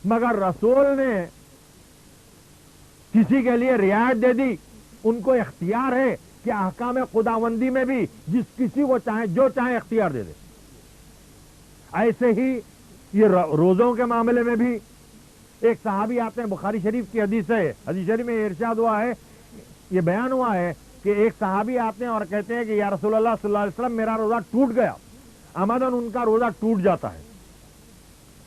مگر رسول نے کسی کے لیے رعایت دے دی. ان کو اختیار ہے کہ احکام خداوندی میں بھی جس کسی کو چاہے جو چاہے اختیار دے دے. ایسے ہی یہ روزوں کے معاملے میں بھی ایک صحابی آتے ہیں, بخاری شریف کی حدیث ہے, حدیث شریف میں ارشاد ہوا ہے, یہ بیان ہوا ہے کہ ایک صحابی آتے ہیں اور کہتے ہیں کہ یا رسول اللہ صلی اللہ علیہ وسلم میرا روزہ ٹوٹ گیا. عمدن ان کا روزہ ٹوٹ جاتا ہے.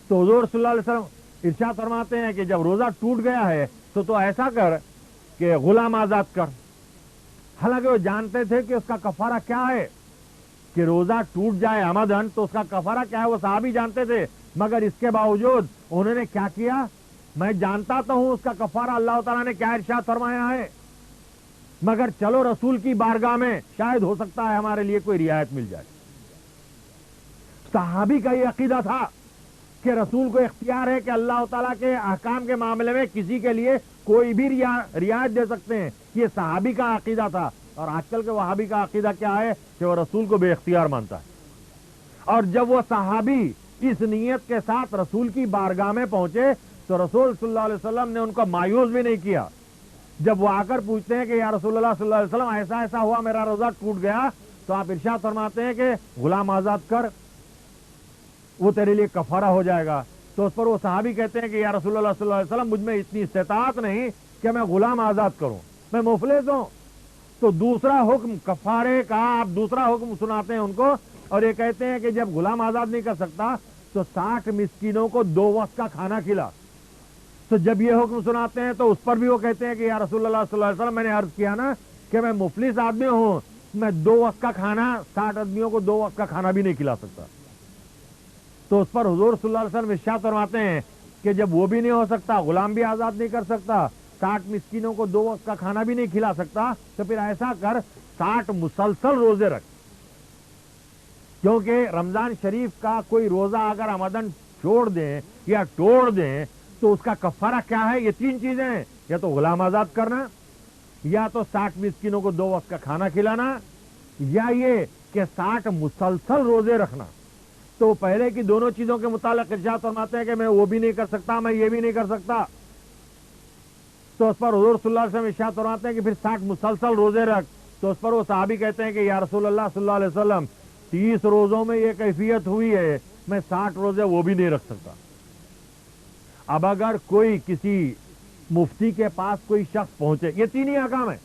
تو حضور صلی اللہ علیہ وسلم ارشاد فرماتے ہیں کہ جب روزہ ٹوٹ گیا ہے تو ایسا کر کہ غلام آزاد کر. حالانکہ وہ جانتے تھے کہ اس کا کفارہ کیا ہے, کہ روزہ ٹوٹ جائے عمدن تو اس کا کفارہ کیا ہے, وہ صحابی جانتے تھے, مگر اس کے باوجود انہوں نے کیا کیا, میں جانتا تو ہوں اس کا کفارہ اللہ تعالیٰ نے کیا ارشاد فرمایا ہے, مگر چلو رسول کی بارگاہ میں شاید ہو سکتا ہے ہمارے لیے کوئی رعایت مل جائے. صحابی کا یہ عقیدہ تھا کہ رسول کو اختیار ہے کہ اللہ تعالیٰ کے احکام کے معاملے میں کسی کے لیے کوئی بھی رعایت دے سکتے ہیں. یہ صحابی کا عقیدہ تھا. اور آج کل کے وہابی کا عقیدہ کیا ہے کہ وہ رسول کو بے اختیار مانتا ہے. اور جب وہ صحابی اس نیت کے ساتھ رسول کی بارگاہ میں پہنچے تو رسول صلی اللہ علیہ وسلم نے ان کو مایوس بھی نہیں کیا. جب وہ آ کر پوچھتے ہیں کہ یا رسول اللہ صلی اللہ علیہ وسلم ایسا ایسا ہوا, میرا روزہ ٹوٹ گیا, تو آپ ارشاد فرماتے ہیں کہ غلام آزاد کر, وہ تیرے لیے کفارہ ہو جائے گا. تو اس پر وہ صحابی کہتے ہیں کہ یا رسول اللہ صلی اللہ علیہ وسلم مجھ میں اتنی استطاعت نہیں کہ میں غلام آزاد کروں, میں مفلس ہوں. تو دوسرا حکم کفارے کا آپ دوسرا حکم سناتے ہیں ان کو, اور یہ کہتے ہیں کہ جب غلام آزاد نہیں کر سکتا تو 60 مسکینوں کو 2 وقت کا کھانا کھلا. تو جب یہ حکم سناتے ہیں تو اس پر بھی وہ کہتے ہیں کہ یا رسول اللہ صلی اللہ علیہ وسلم میں نے عرض کیا نا کہ میں مفلس آدمی ہوں, میں 2 وقت کا کھانا 60 آدمیوں کو 2 وقت کا کھانا بھی نہیں کھلا سکتا. تو اس پر حضور صلی اللہ علیہ وسلم ارشاد فرماتے ہیں کہ جب وہ بھی نہیں ہو سکتا, غلام بھی آزاد نہیں کر سکتا, 60 مسکینوں کو 2 وقت کا کھانا بھی نہیں کھلا سکتا, تو پھر ایسا کر 60 مسلسل روزے رکھ. کیونکہ رمضان شریف کا کوئی روزہ اگر عمدن چھوڑ دیں یا توڑ دیں تو اس کا کفارہ کیا ہے؟ یہ 3 چیزیں ہیں, یا تو غلام آزاد کرنا, یا تو 60 مسکینوں کو 2 وقت کا کھانا کھلانا, یا یہ کہ 60 مسلسل روزے رکھنا. تو پہلے کی دونوں چیزوں کے متعلق ارشاد فرماتے ہیں کہ میں وہ بھی نہیں کر سکتا, میں یہ بھی نہیں کر سکتا. تو اس پر حضور صلی اللہ علیہ وسلم ارشاد فرماتے ہیں کہ پھر 60 مسلسل روزے رکھ. تو اس پر وہ صحابی کہتے ہیں کہ یا رسول اللہ صلی اللہ علیہ وسلم 30 روزوں میں یہ کیفیت ہوئی ہے, میں 60 روزے وہ بھی نہیں رکھ سکتا. اب اگر کوئی کسی مفتی کے پاس کوئی شخص پہنچے, یہ 3 ہی احکام ہیں,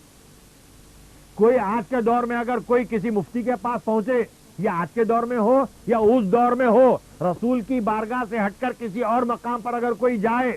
کوئی آج کے دور میں اگر کوئی کسی مفتی کے پاس پہنچے, یا آج کے دور میں ہو یا اس دور میں ہو, رسول کی بارگاہ سے ہٹ کر کسی اور مقام پر اگر کوئی جائے,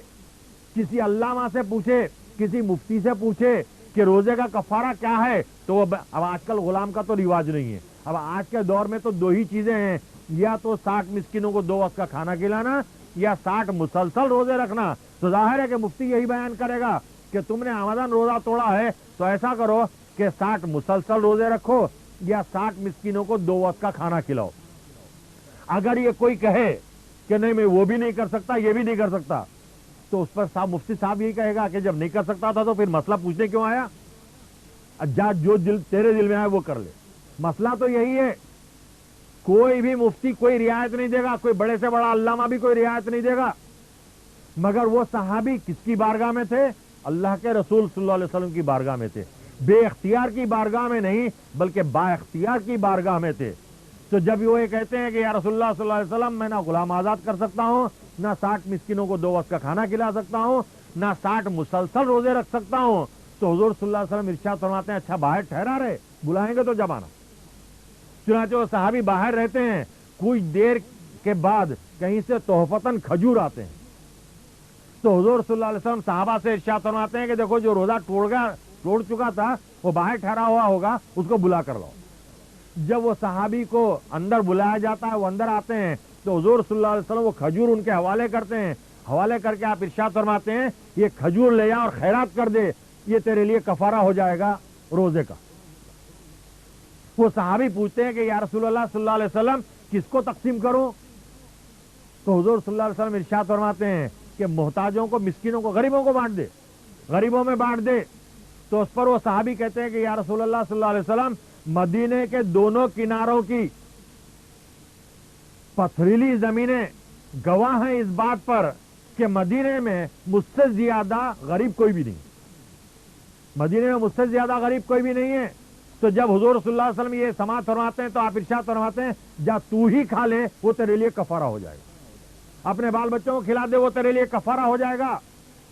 کسی علامہ سے پوچھے, کسی مفتی سے پوچھے کہ روزے کا کفارہ کیا ہے, تو اب آج کل غلام کا تو رواج نہیں ہے. اب آج کے دور میں تو 2 ہی چیزیں ہیں, یا تو 60 مسکینوں کو 2 وقت کا کھانا کھلانا, یا 60 مسلسل روزے رکھنا. تو ظاہر ہے کہ مفتی یہی بیان کرے گا کہ تم نے آمدن روزہ توڑا ہے تو ایسا کرو کہ 60 مسلسل روزے رکھو یا 60 مسکینوں کو 2 وقت کا کھانا کھلاؤ۔ اگر یہ کوئی کہے کہ نہیں میں وہ بھی نہیں کر سکتا یہ بھی نہیں کر سکتا تو اس پر صاحب مفتی صاحب یہی کہے گا کہ جب نہیں کر سکتا تھا تو پھر مسئلہ پوچھنے کیوں آیا؟ جا جو تیرے دل میں آئے وہ کر لے۔ مسئلہ تو یہی ہے، کوئی بھی مفتی کوئی رعایت نہیں دے گا، کوئی بڑے سے بڑا علامہ بھی کوئی رعایت نہیں دے گا، مگر وہ صحابی کس کی بارگاہ میں تھے؟ اللہ کے رسول صلی اللہ علیہ وسلم کی بارگاہ میں تھے، بے اختیار کی بارگاہ میں نہیں بلکہ با اختیار کی بارگاہ میں تھے۔ تو جب وہ یہ کہتے ہیں کہ یا رسول اللہ صلی اللہ علیہ وسلم میں نہ غلام آزاد کر سکتا ہوں، نہ 60 مسکینوں کو 2 وقت کا کھانا کھلا سکتا ہوں، نہ 60 مسلسل روزے رکھ سکتا ہوں، تو حضور صلی اللہ علیہ وسلم ارشاد فرماتے ہیں اچھا باہر ٹھہرا رہے، بلائیں گے تو جب آنا۔ چنانچہ وہ صحابی باہر رہتے ہیں، کچھ دیر کے بعد کہیں سے تحفتاً کھجور آتے ہیں، تو حضور صلی اللہ علیہ وسلم صحابہ سے ارشاد فرماتے ہیں کہ دیکھو جو روزہ توڑ چکا تھا وہ باہر ٹھہرا ہوا ہوگا، اس کو بلا کر لاؤ۔ جب وہ صحابی کو اندر بلایا جاتا ہے، وہ اندر آتے ہیں تو حضور صلی اللہ علیہ وسلم وہ کھجور ان کے حوالے کرتے ہیں، حوالے کر کے آپ ارشاد فرماتے ہیں یہ کھجور لے جا اور خیرات کر دے، یہ تیرے لیے کفارہ ہو جائے گا روزے کا۔ وہ صحابی پوچھتے ہیں کہ یا رسول اللہ صلی اللہ علیہ وسلم کس کو تقسیم کروں؟ تو حضور صلی اللہ علیہ وسلم ارشاد فرماتے ہیں کہ محتاجوں کو، مسکینوں کو، غریبوں کو بانٹ دے، غریبوں میں بانٹ دے۔ تو اس پر وہ صحابی کہتے ہیں کہ یا رسول اللہ صلی اللہ علیہ وسلم مدینے کے دونوں کناروں کی پتھریلی زمینیں گواہ ہیں اس بات پر کہ مدینے میں مجھ سے زیادہ غریب کوئی بھی نہیں، مدینے میں مجھ سے زیادہ غریب کوئی بھی نہیں ہے۔ تو جب حضور صلی اللہ علیہ وسلم یہ سماعت فرماتے ہیں تو آپ ارشاد فرماتے ہیں جا تو ہی کھا لے، وہ تیرے لیے کفارہ ہو جائے گا، اپنے بال بچوں کو کھلا دے، وہ تیرے لیے کفارہ ہو جائے گا۔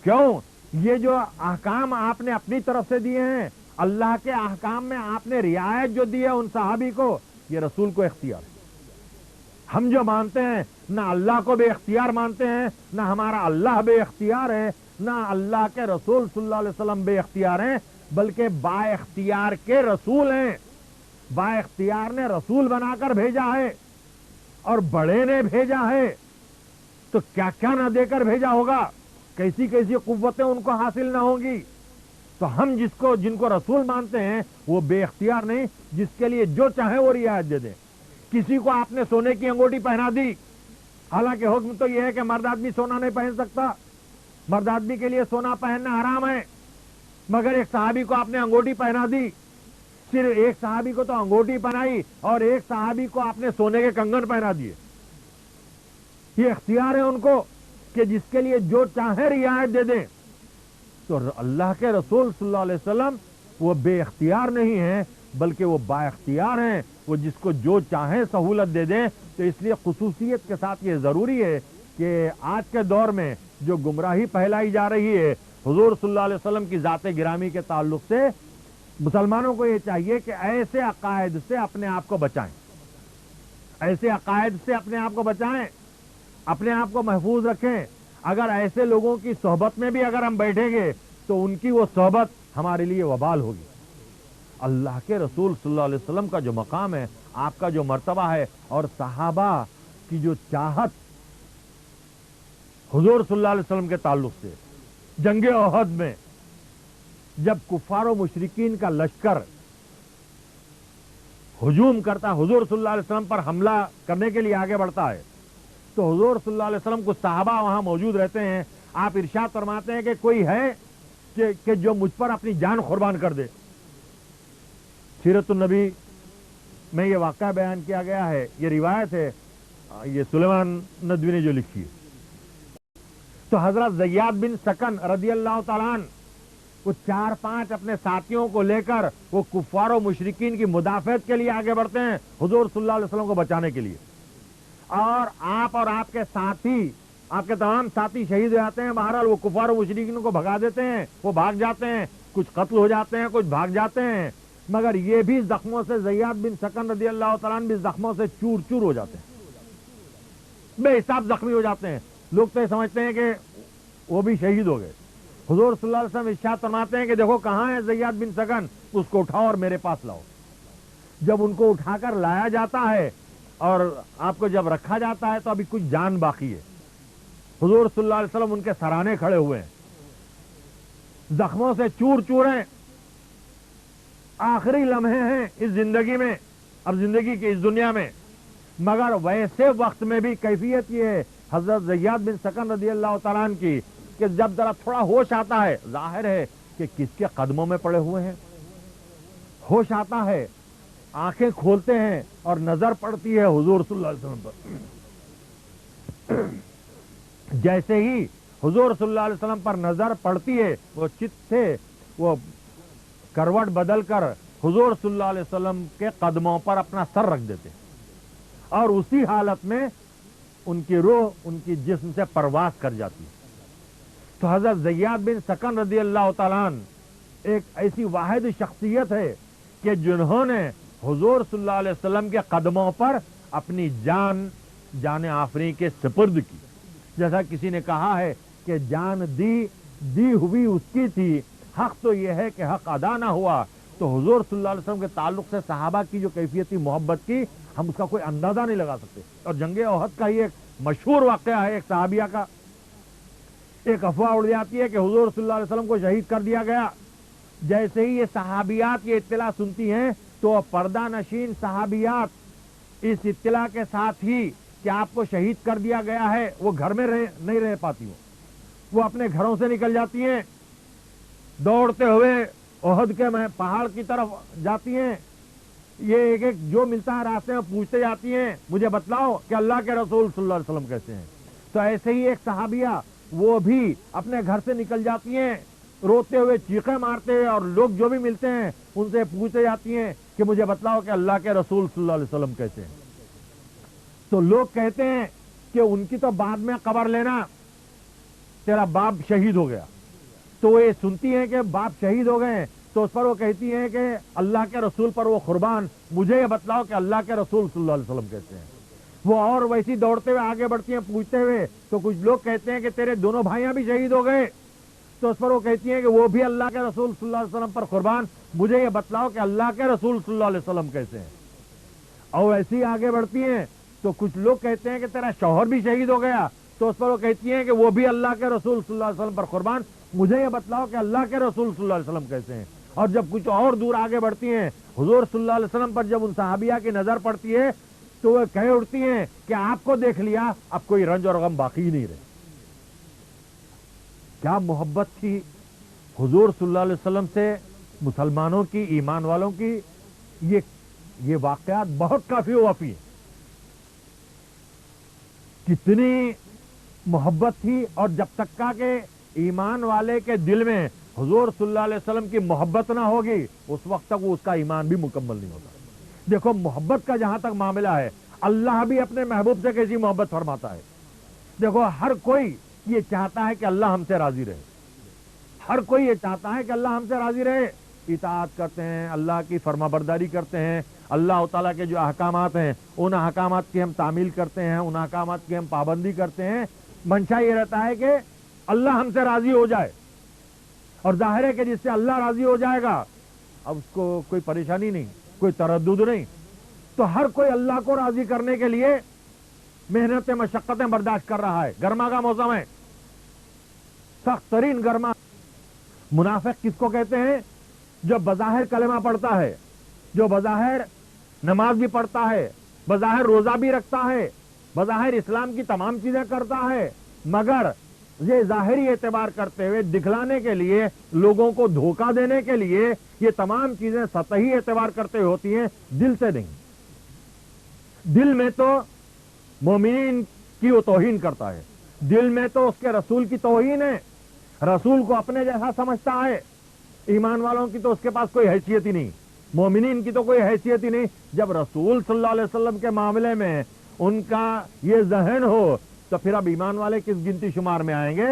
کیوں؟ یہ جو احکام آپ نے اپنی طرف سے دیے ہیں، اللہ کے احکام میں آپ نے رعایت جو دی ہے ان صحابی کو، یہ رسول کو اختیار ہے۔ ہم جو مانتے ہیں نہ اللہ کو بے اختیار مانتے ہیں، نہ ہمارا اللہ بے اختیار ہے، نہ اللہ کے رسول صلی اللہ علیہ وسلم بے اختیار ہیں، بلکہ با اختیار کے رسول ہیں۔ با اختیار نے رسول بنا کر بھیجا ہے اور بڑے نے بھیجا ہے، تو کیا کیا نہ دے کر بھیجا ہوگا، کیسی کیسی قوتیں ان کو حاصل نہ ہوں گی۔ تو ہم جن کو رسول مانتے ہیں وہ بے اختیار نہیں، جس کے لیے جو چاہے وہ رعایت دے دیں۔ کسی کو آپ نے سونے کی انگوٹھی پہنا دی، حالانکہ حکم تو یہ ہے کہ مرد آدمی سونا نہیں پہن سکتا، مرد آدمی کے لیے سونا پہننا حرام ہے، مگر ایک صحابی کو آپ نے انگوٹھی پہنا دی، صرف ایک صحابی کو تو انگوٹھی پہنائی اور ایک صحابی کو آپ نے سونے کے کنگن پہنا دیے۔ یہ اختیار ہے ان کو کہ جس کے لیے جو چاہے رعایت دے دیں۔ تو اللہ کے رسول صلی اللہ علیہ وسلم وہ بے اختیار نہیں ہیں بلکہ وہ با اختیار ہیں، وہ جس کو جو چاہیں سہولت دے دیں۔ تو اس لیے خصوصیت کے ساتھ یہ ضروری ہے کہ آج کے دور میں جو گمراہی پھیلائی جا رہی ہے حضور صلی اللہ علیہ وسلم کی ذات گرامی کے تعلق سے، مسلمانوں کو یہ چاہیے کہ ایسے عقائد سے اپنے آپ کو بچائیں، ایسے عقائد سے اپنے آپ کو بچائیں، اپنے آپ کو محفوظ رکھیں۔ اگر ایسے لوگوں کی صحبت میں بھی اگر ہم بیٹھیں گے تو ان کی وہ صحبت ہمارے لیے وبال ہوگی۔ اللہ کے رسول صلی اللہ علیہ وسلم کا جو مقام ہے، آپ کا جو مرتبہ ہے، اور صحابہ کی جو چاہت حضور صلی اللہ علیہ وسلم کے تعلق سے، جنگ احد میں جب کفار و مشرکین کا لشکر ہجوم کرتا، حضور صلی اللہ علیہ وسلم پر حملہ کرنے کے لیے آگے بڑھتا ہے، تو حضور صلی اللہ علیہ وسلم کو صحابہ وہاں موجود رہتے ہیں۔ آپ ارشاد فرماتے ہیں کہ کوئی ہے کہ جو مجھ پر اپنی جان قربان کر دے۔ سیرت النبی میں یہ واقعہ بیان کیا گیا ہے، یہ روایت ہے، یہ سلیمان ندوی نے جو لکھی ہے۔ تو حضرت زیاد بن سکن رضی اللہ تعالیٰ عنہ وہ 4-5 اپنے ساتھیوں کو لے کر وہ کفار و مشرکین کی مدافعت کے لیے آگے بڑھتے ہیں حضور صلی اللہ علیہ وسلم کو بچانے کے لیے، اور آپ کے ساتھی، آپ کے تمام ساتھی شہید ہو جاتے ہیں۔ بہرحال وہ کفار و مشرکین کو بھگا دیتے ہیں، وہ بھاگ جاتے ہیں، کچھ قتل ہو جاتے ہیں، کچھ بھاگ جاتے ہیں، مگر یہ بھی زخموں سے، زیاد بن سکن رضی اللہ تعالیٰ عنہ بھی زخموں سے چور چور ہو جاتے ہیں، بے حساب زخمی ہو جاتے ہیں۔ لوگ تو یہ سمجھتے ہیں کہ وہ بھی شہید ہو گئے۔ حضور صلی اللہ علیہ وسلم ارشاد فرماتے ہیں کہ دیکھو کہاں ہے زیاد بن سکن، اس کو اٹھاؤ اور میرے پاس لاؤ۔ جب ان کو اٹھا کر لایا جاتا ہے اور آپ کو جب رکھا جاتا ہے تو ابھی کچھ جان باقی ہے، حضور صلی اللہ علیہ وسلم ان کے سرانے کھڑے ہوئے ہیں, زخموں سے چور چور ہیں, آخری لمحے ہیں اس زندگی میں, اب زندگی کی اس دنیا میں, مگر ویسے وقت میں بھی کیفیت یہ ہے حضرت زیاد بن سکن رضی اللہ تعالیٰ عنہ کی کہ جب ذرا تھوڑا ہوش آتا ہے, ظاہر ہے کہ کس کے قدموں میں پڑے ہوئے ہیں, ہوش آتا ہے, آنکھیں کھولتے ہیں اور نظر پڑتی ہے حضور صلی اللہ علیہ وسلم پر. جیسے ہی حضور صلی اللہ علیہ وسلم پر نظر پڑتی ہے وہ چت سے وہ کروٹ بدل کر حضور صلی اللہ علیہ وسلم کے قدموں پر اپنا سر رکھ دیتے ہیں, اور اسی حالت میں ان کی روح ان کی جسم سے پرواز کر جاتی ہے. تو حضرت زیاد بن سکن رضی اللہ تعالیٰ عنہ ایک ایسی واحد شخصیت ہے کہ جنہوں نے حضور صلی اللہ علیہ وسلم کے قدموں پر اپنی جان آفریں کے سپرد کی. جیسا کسی نے کہا ہے کہ جان دی ہوئی اس کی تھی, حق تو یہ ہے کہ حق ادا نہ ہوا. تو حضور صلی اللہ علیہ وسلم کے تعلق سے صحابہ کی جو کیفیت تھی محبت کی, ہم اس کا کوئی اندازہ نہیں لگا سکتے. اور جنگ احد کا ہی ایک مشہور واقعہ ہے ایک صحابیہ کا. ایک افواہ اڑ جاتی ہے کہ حضور صلی اللہ علیہ وسلم کو شہید کر دیا گیا. جیسے ہی یہ صحابیات یہ اطلاع سنتی ہیں تو پردہ نشین صحابیات اس اطلاع کے ساتھ ہی کہ آپ کو شہید کر دیا گیا ہے وہ گھر میں نہیں رہ پاتی ہوں, وہ اپنے گھروں سے نکل جاتی ہیں, دوڑتے ہوئے احد کے پہاڑ کی طرف جاتی ہیں. یہ ایک ایک جو ملتا ہے راستے میں پوچھتے جاتی ہیں مجھے بتلاؤ کہ اللہ کے رسول صلی اللہ علیہ وسلم کیسے ہیں. تو ایسے ہی ایک صحابیہ وہ بھی اپنے گھر سے نکل جاتی ہیں, روتے ہوئے چیخیں مارتے ہیں, اور لوگ جو بھی ملتے ہیں ان سے پوچھتے جاتی ہیں کہ مجھے بتلاؤ کہ اللہ کے رسول صلی اللہ علیہ وسلم کیسے ہیں. تو لوگ کہتے ہیں کہ ان کی تو بعد میں خبر لینا, تیرا باپ شہید ہو گیا. تو وہ یہ سنتی ہیں کہ باپ شہید ہو گئے تو اس پر وہ کہتی ہیں کہ اللہ کے رسول پر وہ قربان, مجھے یہ بتلاؤ کہ اللہ کے رسول صلی اللہ علیہ وسلم کیسے ہیں. وہ اور ویسی دوڑتے ہوئے آگے بڑھتی ہیں پوچھتے ہوئے. تو کچھ لوگ کہتے ہیں کہ تیرے دونوں بھائیاں بھی شہید ہو گئے. تو اس پر وہ کہتی ہیں کہ وہ بھی اللہ کے رسول صلی اللہ علیہ وسلم پر قربان, مجھے یہ بتلاؤ کہ اللہ کے رسول صلی اللہ علیہ وسلم کیسے ہیں. اور ویسی آگے بڑھتی ہیں تو کچھ لوگ کہتے ہیں کہ تیرا شوہر بھی شہید ہو گیا. تو اس پر وہ کہتی ہیں کہ وہ بھی اللہ کے رسول صلی اللہ علیہ وسلم پر قربان, مجھے یہ بتلاؤ کہ اللہ کے رسول صلی اللہ علیہ وسلم کیسے ہیں. اور جب کچھ اور دور آگے بڑھتی ہیں حضور صلی اللہ علیہ وسلم پر جب ان صحابیہ کی نظر پڑتی ہے تو وہ کہہ اٹھتی ہیں کہ آپ کو دیکھ لیا اب کوئی رنج اور غم باقی ہی نہیں رہے. کیا محبت تھی حضور صلی اللہ علیہ وسلم سے مسلمانوں کی, ایمان والوں کی. یہ واقعات بہت کافی وافی ہیں. کتنی محبت تھی, اور جب تک کا کہ ایمان والے کے دل میں حضور صلی اللہ علیہ وسلم کی محبت نہ ہوگی اس وقت تک وہ اس کا ایمان بھی مکمل نہیں ہوتا. دیکھو محبت کا جہاں تک معاملہ ہے, اللہ بھی اپنے محبوب سے کیسی محبت فرماتا ہے. دیکھو ہر کوئی یہ چاہتا ہے کہ اللہ ہم سے راضی رہے, ہر کوئی یہ چاہتا ہے کہ اللہ ہم سے راضی رہے. اطاعت کرتے ہیں, اللہ کی فرما برداری کرتے ہیں, اللہ تعالیٰ کے جو احکامات ہیں ان احکامات کی ہم تعمیل کرتے ہیں, ان احکامات کی ہم پابندی کرتے ہیں. منشا یہ رہتا ہے کہ اللہ ہم سے راضی ہو جائے, اور ظاہر ہے کہ جس سے اللہ راضی ہو جائے گا اب اس کو کوئی پریشانی نہیں, کوئی تردد نہیں. تو ہر کوئی اللہ کو راضی کرنے کے لیے محنتیں مشقتیں برداشت کر رہا ہے. گرما کا موسم ہے, سخت ترین گرما. منافق کس کو کہتے ہیں؟ جو بظاہر کلمہ پڑھتا ہے, جو بظاہر نماز بھی پڑھتا ہے, بظاہر روزہ بھی رکھتا ہے, بظاہر اسلام کی تمام چیزیں کرتا ہے, مگر یہ ظاہری اعتبار کرتے ہوئے دکھلانے کے لیے, لوگوں کو دھوکہ دینے کے لیے یہ تمام چیزیں سطحی اعتبار کرتے ہوئے ہوتی ہیں, دل سے نہیں. دل میں تو مومنین کی وہ توہین کرتا ہے, دل میں تو اس کے رسول کی توہین ہے, رسول کو اپنے جیسا سمجھتا ہے. ایمان والوں کی تو اس کے پاس کوئی حیثیت ہی نہیں, مومنین کی تو کوئی حیثیت ہی نہیں. جب رسول صلی اللہ علیہ وسلم کے معاملے میں ان کا یہ ذہن ہو تو پھر اب ایمان والے کس گنتی شمار میں آئیں گے.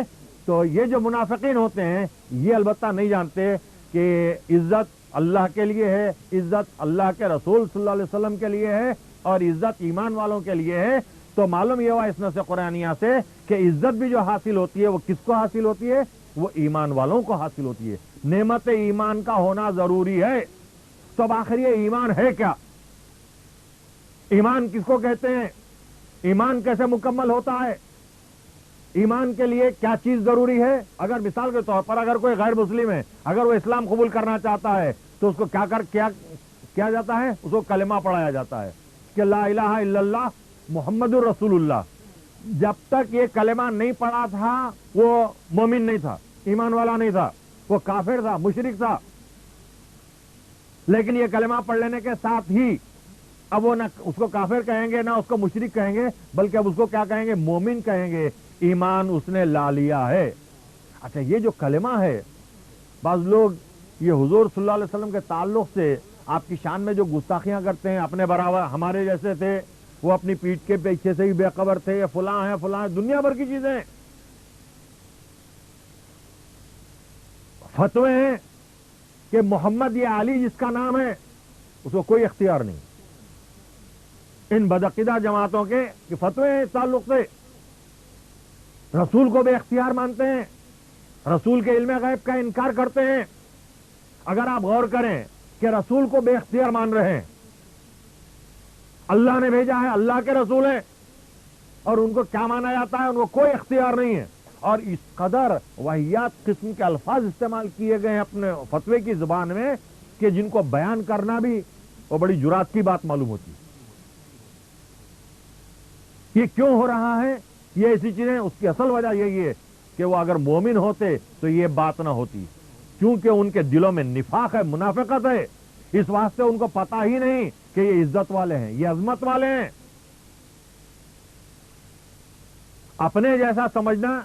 تو یہ جو منافقین ہوتے ہیں یہ البتہ نہیں جانتے کہ عزت اللہ کے لیے ہے, عزت اللہ کے رسول صلی اللہ علیہ وسلم کے لیے ہے, اور عزت ایمان والوں کے لیے ہے. تو معلوم یہ ہوا اس نص قرآنیہ سے کہ عزت بھی جو حاصل ہوتی ہے وہ کس کو حاصل ہوتی ہے؟ وہ ایمان والوں کو حاصل ہوتی ہے. نعمت ایمان کا ہونا ضروری ہے. تو اب آخر یہ ایمان ہے کیا؟ ایمان کس کو کہتے ہیں؟ ایمان کیسے مکمل ہوتا ہے؟ ایمان کے لیے کیا چیز ضروری ہے؟ اگر مثال کے طور پر اگر کوئی غیر مسلم ہے، اگر وہ اسلام قبول کرنا چاہتا ہے تو اس کو کیا جاتا ہے؟ اس کو کلمہ پڑھایا جاتا ہے کہ لا الہ الا اللہ محمد الرسول اللہ. جب تک یہ کلمہ نہیں پڑھا تھا وہ مومن نہیں تھا، ایمان والا نہیں تھا، وہ کافر تھا، مشرک تھا. لیکن یہ کلمہ پڑھ لینے کے ساتھ ہی اب وہ نہ اس کو کافر کہیں گے نہ اس کو مشرک کہیں گے، بلکہ اب اس کو کیا کہیں گے؟ مومن کہیں گے. ایمان اس نے لا لیا ہے. اچھا، یہ جو کلمہ ہے، بعض لوگ یہ حضور صلی اللہ علیہ وسلم کے تعلق سے آپ کی شان میں جو گستاخیاں کرتے ہیں، اپنے برابر ہمارے جیسے تھے، وہ اپنی پیٹھ کے پیچھے سے ہی بے خبر تھے، یہ فلاں ہیں فلاں ہیں، دنیا بھر کی چیزیں ہیں. فتوے ہیں کہ محمد یہ علی جس کا نام ہے اس کو کوئی اختیار نہیں. ان بدعقیدہ جماعتوں کے فتوے ہیں اس تعلق سے. رسول کو بے اختیار مانتے ہیں، رسول کے علم غیب کا انکار کرتے ہیں. اگر آپ غور کریں کہ رسول کو بے اختیار مان رہے ہیں، اللہ نے بھیجا ہے، اللہ کے رسول ہیں، اور ان کو کیا مانا جاتا ہے؟ ان کو کوئی اختیار نہیں ہے. اور اس قدر واہیات قسم کے الفاظ استعمال کیے گئے ہیں اپنے فتوے کی زبان میں کہ جن کو بیان کرنا بھی وہ بڑی جرات کی بات معلوم ہوتی ہے. یہ کیوں ہو رہا ہے؟ یہ ایسی چیزیں، اس کی اصل وجہ یہی ہے کہ وہ اگر مومن ہوتے تو یہ بات نہ ہوتی، کیونکہ ان کے دلوں میں نفاق ہے، منافقت ہے. اس واسطے ان کو پتا ہی نہیں کہ یہ عزت والے ہیں، یہ عظمت والے ہیں. اپنے جیسا سمجھنا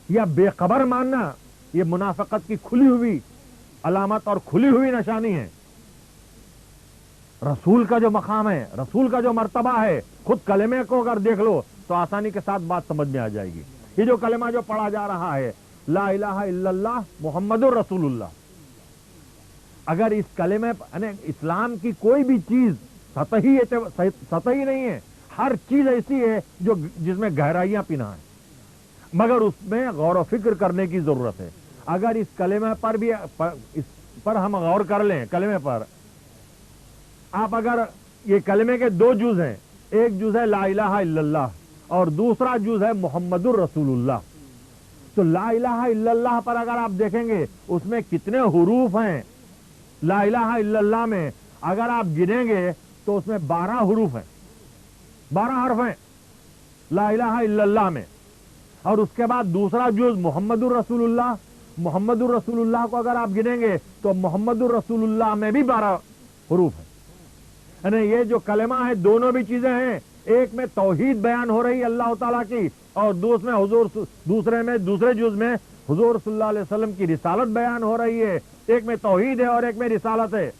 یا بے خبر ماننا یہ منافقت کی کھلی ہوئی علامت اور کھلی ہوئی نشانی ہے. رسول کا جو مقام ہے، رسول کا جو مرتبہ ہے، خود کلمے کو اگر دیکھ لو تو آسانی کے ساتھ بات سمجھ میں آ جائے گی. یہ جو کلمہ جو پڑھا جا رہا ہے، لا الہ الا اللہ محمد الرسول اللہ، اگر اس کلمے یعنی اسلام کی کوئی بھی چیز سطحی نہیں ہے، ہر چیز ایسی ہے جو جس میں گہرائیاں پنہا ہیں، مگر اس میں غور و فکر کرنے کی ضرورت ہے. اگر اس کلمے پر بھی اس پر ہم غور کر لیں، کلمے پر آپ اگر یہ کلمے کے دو جز ہیں، ایک جز ہے لا الہ الا اللہ اور دوسرا جز ہے محمد الرسول اللہ. تو لا الہ الا اللہ پر اگر آپ دیکھیں گے اس میں کتنے حروف ہیں. لا الہ الا اللہ میں اگر آپ گنیں گے تو اس میں 12 حروف ہیں، 12 حرف ہیں لا الہ الا اللہ میں. اور اس کے بعد دوسرا جز محمد الرسول اللہ، محمد الرسول اللہ کو اگر آپ گنیں گے تو محمد الرسول اللہ میں بھی 12 حروف ہیں. یعنی یہ جو کلمہ ہے دونوں بھی چیزیں ہیں. ایک میں توحید بیان ہو رہی ہے اللہ تعالیٰ کی، اور دوسرے جز میں حضور صلی اللہ علیہ وسلم کی رسالت بیان ہو رہی ہے. ایک میں توحید ہے اور ایک میں رسالت ہے.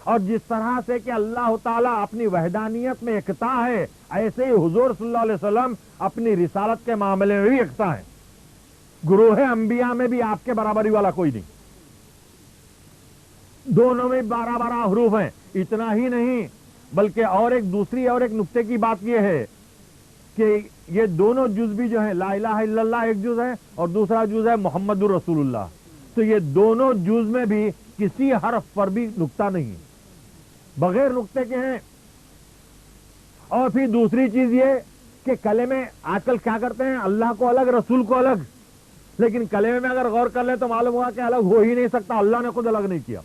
اور جس طرح سے کہ اللہ تعالیٰ اپنی وحدانیت میں یکتا ہے، ایسے ہی حضور صلی اللہ علیہ وسلم اپنی رسالت کے معاملے میں بھی یکتا ہے. گروہ انبیاء میں بھی آپ کے برابری والا کوئی نہیں. دونوں میں 12 حروف ہیں. اتنا ہی نہیں بلکہ اور ایک نقطے کی بات یہ ہے کہ یہ دونوں جز بھی جو ہیں، لا الہ الا اللہ ایک جز ہے اور دوسرا جز ہے محمد الرسول اللہ. تو یہ دونوں جز میں بھی کسی حرف پر بھی نقطہ نہیں، بغیر نقطے کے ہیں. اور پھر دوسری چیز یہ کہ کلمے آج کل کیا کرتے ہیں، اللہ کو الگ رسول کو الگ. لیکن کلمے میں اگر غور کر لیں تو معلوم ہوا کہ الگ ہو ہی نہیں سکتا. اللہ نے خود الگ نہیں کیا،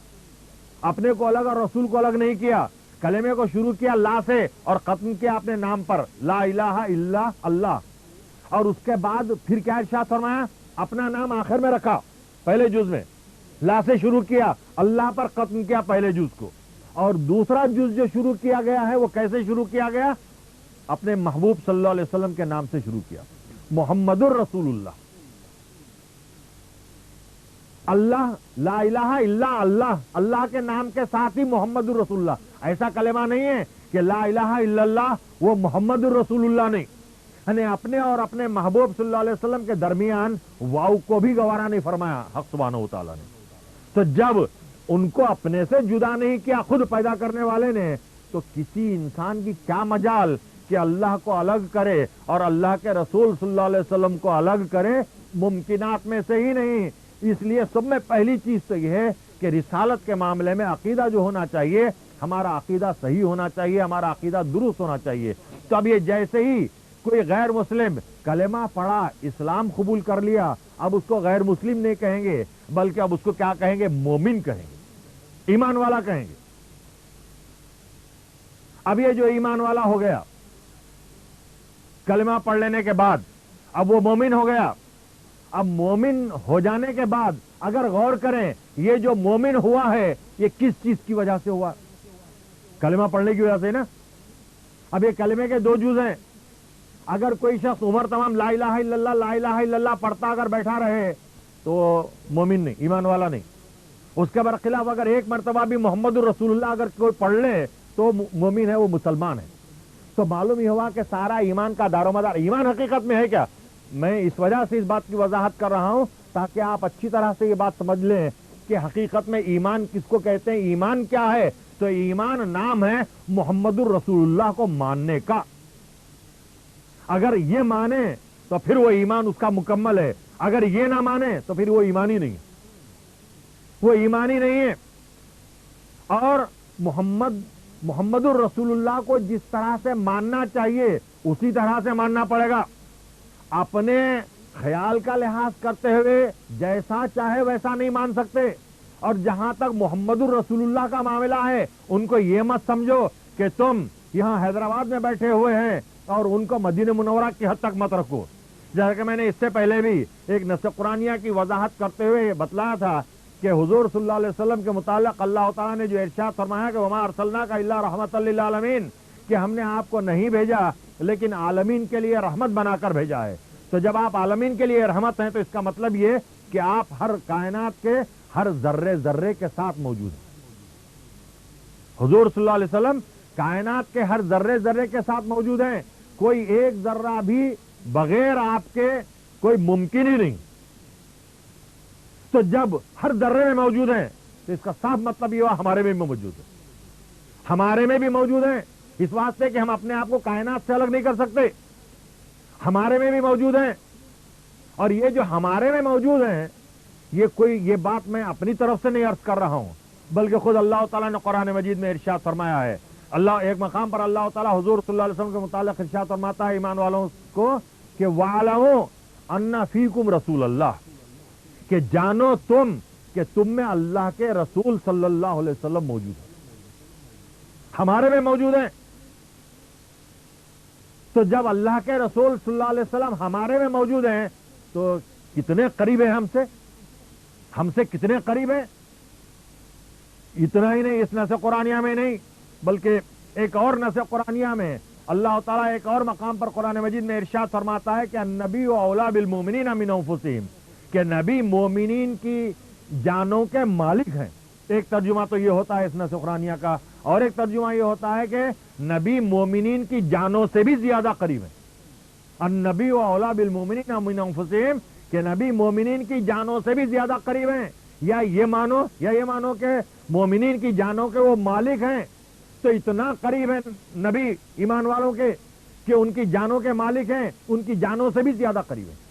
اپنے کو الگ اور رسول کو الگ نہیں کیا. کلمے کو شروع کیا لا سے اور ختم کیا اپنے نام پر، لا الہ الا اللہ. اور اس کے بعد پھر کیا ارشاد فرمایا؟ اپنا نام آخر میں رکھا پہلے جز میں، لا سے شروع کیا، اللہ پر ختم کیا پہلے جز کو. اور دوسرا جز جو شروع کیا گیا ہے وہ کیسے شروع کیا گیا؟ اپنے محبوب صلی اللہ علیہ وسلم کے نام سے شروع کیا، محمد الرسول اللہ. اللہ لا الہ الا اللہ، اللہ کے نام کے ساتھ ہی محمد الرسول اللہ. ایسا کلمہ نہیں ہے کہ لا الہ الا اللہ وہ محمد الرسول اللہ نہیں. یعنی اپنے اور اپنے محبوب صلی اللہ علیہ وسلم کے درمیان واو کو بھی گوارا نہیں فرمایا حق سبحانہ و تعالیٰ نے. تو جب ان کو اپنے سے جدا نہیں کیا خود پیدا کرنے والے نے، تو کسی انسان کی کیا مجال کہ اللہ کو الگ کرے اور اللہ کے رسول صلی اللہ علیہ وسلم کو الگ کرے؟ ممکنات میں سے ہی نہیں. اس لیے سب میں پہلی چیز تو یہ ہے کہ رسالت کے معاملے میں عقیدہ جو ہونا چاہیے، ہمارا عقیدہ صحیح ہونا چاہیے، ہمارا عقیدہ درست ہونا چاہیے. تو اب یہ جیسے ہی کوئی غیر مسلم کلمہ پڑھا اسلام قبول کر لیا اب اس کو غیر مسلم نہیں کہیں گے بلکہ اب اس کو کیا کہیں گے مومن کہیں گے ایمان والا کہیں گے اب یہ جو ایمان والا ہو گیا کلمہ پڑھ لینے کے بعد اب وہ مومن ہو گیا اب مومن ہو جانے کے بعد اگر غور کریں یہ جو مومن ہوا ہے یہ کس چیز کی وجہ سے ہوا کلمہ پڑھنے کی وجہ سے نا اب یہ کلمے کے دو جز ہیں اگر کوئی شخص عمر تمام لا الہ الا اللہ لا الہ الا اللہ پڑھتا اگر بیٹھا رہے تو مومن نہیں ایمان والا نہیں اس کے برخلاف اگر ایک مرتبہ بھی محمد الرسول اللہ اگر کوئی پڑھ لے تو مومن ہے وہ مسلمان ہے تو معلوم ہی ہوا کہ سارا ایمان کا دار و مدار ایمان حقیقت میں ہے کیا میں اس وجہ سے اس بات کی وضاحت کر رہا ہوں تاکہ آپ اچھی طرح سے یہ بات سمجھ لیں کہ حقیقت میں ایمان کس کو کہتے ہیں ایمان کیا ہے تو ایمان نام ہے محمد الرسول اللہ کو ماننے کا اگر یہ مانے تو پھر وہ ایمان اس کا مکمل ہے اگر یہ نہ مانے تو پھر وہ ایمانی نہیں وہ ایمانی نہیں ہے اور محمد الرسول اللہ کو جس طرح سے ماننا چاہیے اسی طرح سے ماننا پڑے گا اپنے خیال کا لحاظ کرتے ہوئے جیسا چاہے ویسا نہیں مان سکتے اور جہاں تک محمد الرسول اللہ کا معاملہ ہے ان کو یہ مت سمجھو کہ تم یہاں حیدرآباد میں بیٹھے ہوئے ہیں اور ان کو مدینہ منورہ کی حد تک مت رکھو جیسا کہ میں نے اس سے پہلے بھی ایک نص قرآنیہ کی وضاحت کرتے ہوئے یہ بتلایا تھا کہ حضور صلی اللہ علیہ وسلم کے متعلق اللہ تعالیٰ نے جو ارشاد فرمایا کہ وما ارسلناک الا رحمۃ للعالمین کہ ہم نے آپ کو نہیں بھیجا لیکن عالمین کے لیے رحمت بنا کر بھیجا ہے تو جب آپ عالمین کے لیے رحمت ہیں تو اس کا مطلب یہ کہ آپ ہر کائنات کے ہر ذرے ذرے کے ساتھ موجود ہیں حضور صلی اللہ علیہ وسلم کائنات کے ہر ذرے ذرے کے ساتھ موجود ہیں کوئی ایک ذرہ بھی بغیر آپ کے کوئی ممکن ہی نہیں تو جب ہر ذرے میں موجود ہیں تو اس کا صاف مطلب یہ ہوا ہمارے میں بھی موجود ہے ہمارے میں بھی موجود ہیں اس واسطے کہ ہم اپنے آپ کو کائنات سے الگ نہیں کر سکتے ہمارے میں بھی موجود ہیں اور یہ جو ہمارے میں موجود ہیں یہ بات میں اپنی طرف سے نہیں عرض کر رہا ہوں بلکہ خود اللہ تعالیٰ نے قرآن مجید میں ارشاد فرمایا ہے اللہ ایک مقام پر اللہ تعالیٰ حضور صلی اللہ علیہ وسلم کے متعلق ارشاد فرماتا ہے ایمان والوں کو کہ وَاعْلَمُوا أَنَّ فِيكُمْ رسول اللہ کہ جانو تم کہ تم میں اللہ کے رسول صلی اللہ علیہ وسلم موجود ہیں ہمارے میں موجود ہیں تو جب اللہ کے رسول صلی اللہ علیہ وسلم ہمارے میں موجود ہیں تو کتنے قریب ہیں ہم سے کتنے قریب ہیں اتنا ہی نہیں اس نص قرآنیہ میں نہیں بلکہ ایک اور نص قرآنیہ میں اللہ تعالیٰ ایک اور مقام پر قرآن مجید میں ارشاد فرماتا ہے کہ النبی اولیٰ بالمؤمنین من انفسہم کہ نبی مومنین کی جانوں کے مالک ہیں ایک ترجمہ تو یہ ہوتا ہے اس نص قرآنیہ کا اور ایک ترجمہ یہ ہوتا ہے کہ نبی مومنین کی جانوں سے بھی زیادہ قریب ہے النبی اولیٰ بالمؤمنین من انفسہم کہ نبی مومنین کی جانوں سے بھی زیادہ قریب ہیں یا یہ مانو کہ مومنین کی جانوں کے وہ مالک ہیں تو اتنا قریب ہے نبی ایمان والوں کے کہ ان کی جانوں کے مالک ہیں ان کی جانوں سے بھی زیادہ قریب ہیں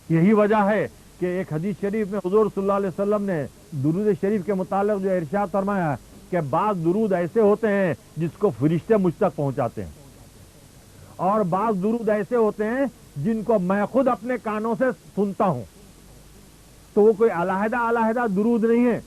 یہی وجہ ہے کہ ایک حدیث شریف میں حضور صلی اللہ علیہ وسلم نے درود شریف کے متعلق جو ارشاد فرمایا کہ بعض درود ایسے ہوتے ہیں جس کو فرشتے مجھ تک پہنچاتے ہیں اور بعض درود ایسے ہوتے ہیں جن کو میں خود اپنے کانوں سے سنتا ہوں تو وہ کوئی علیحدہ درود نہیں ہے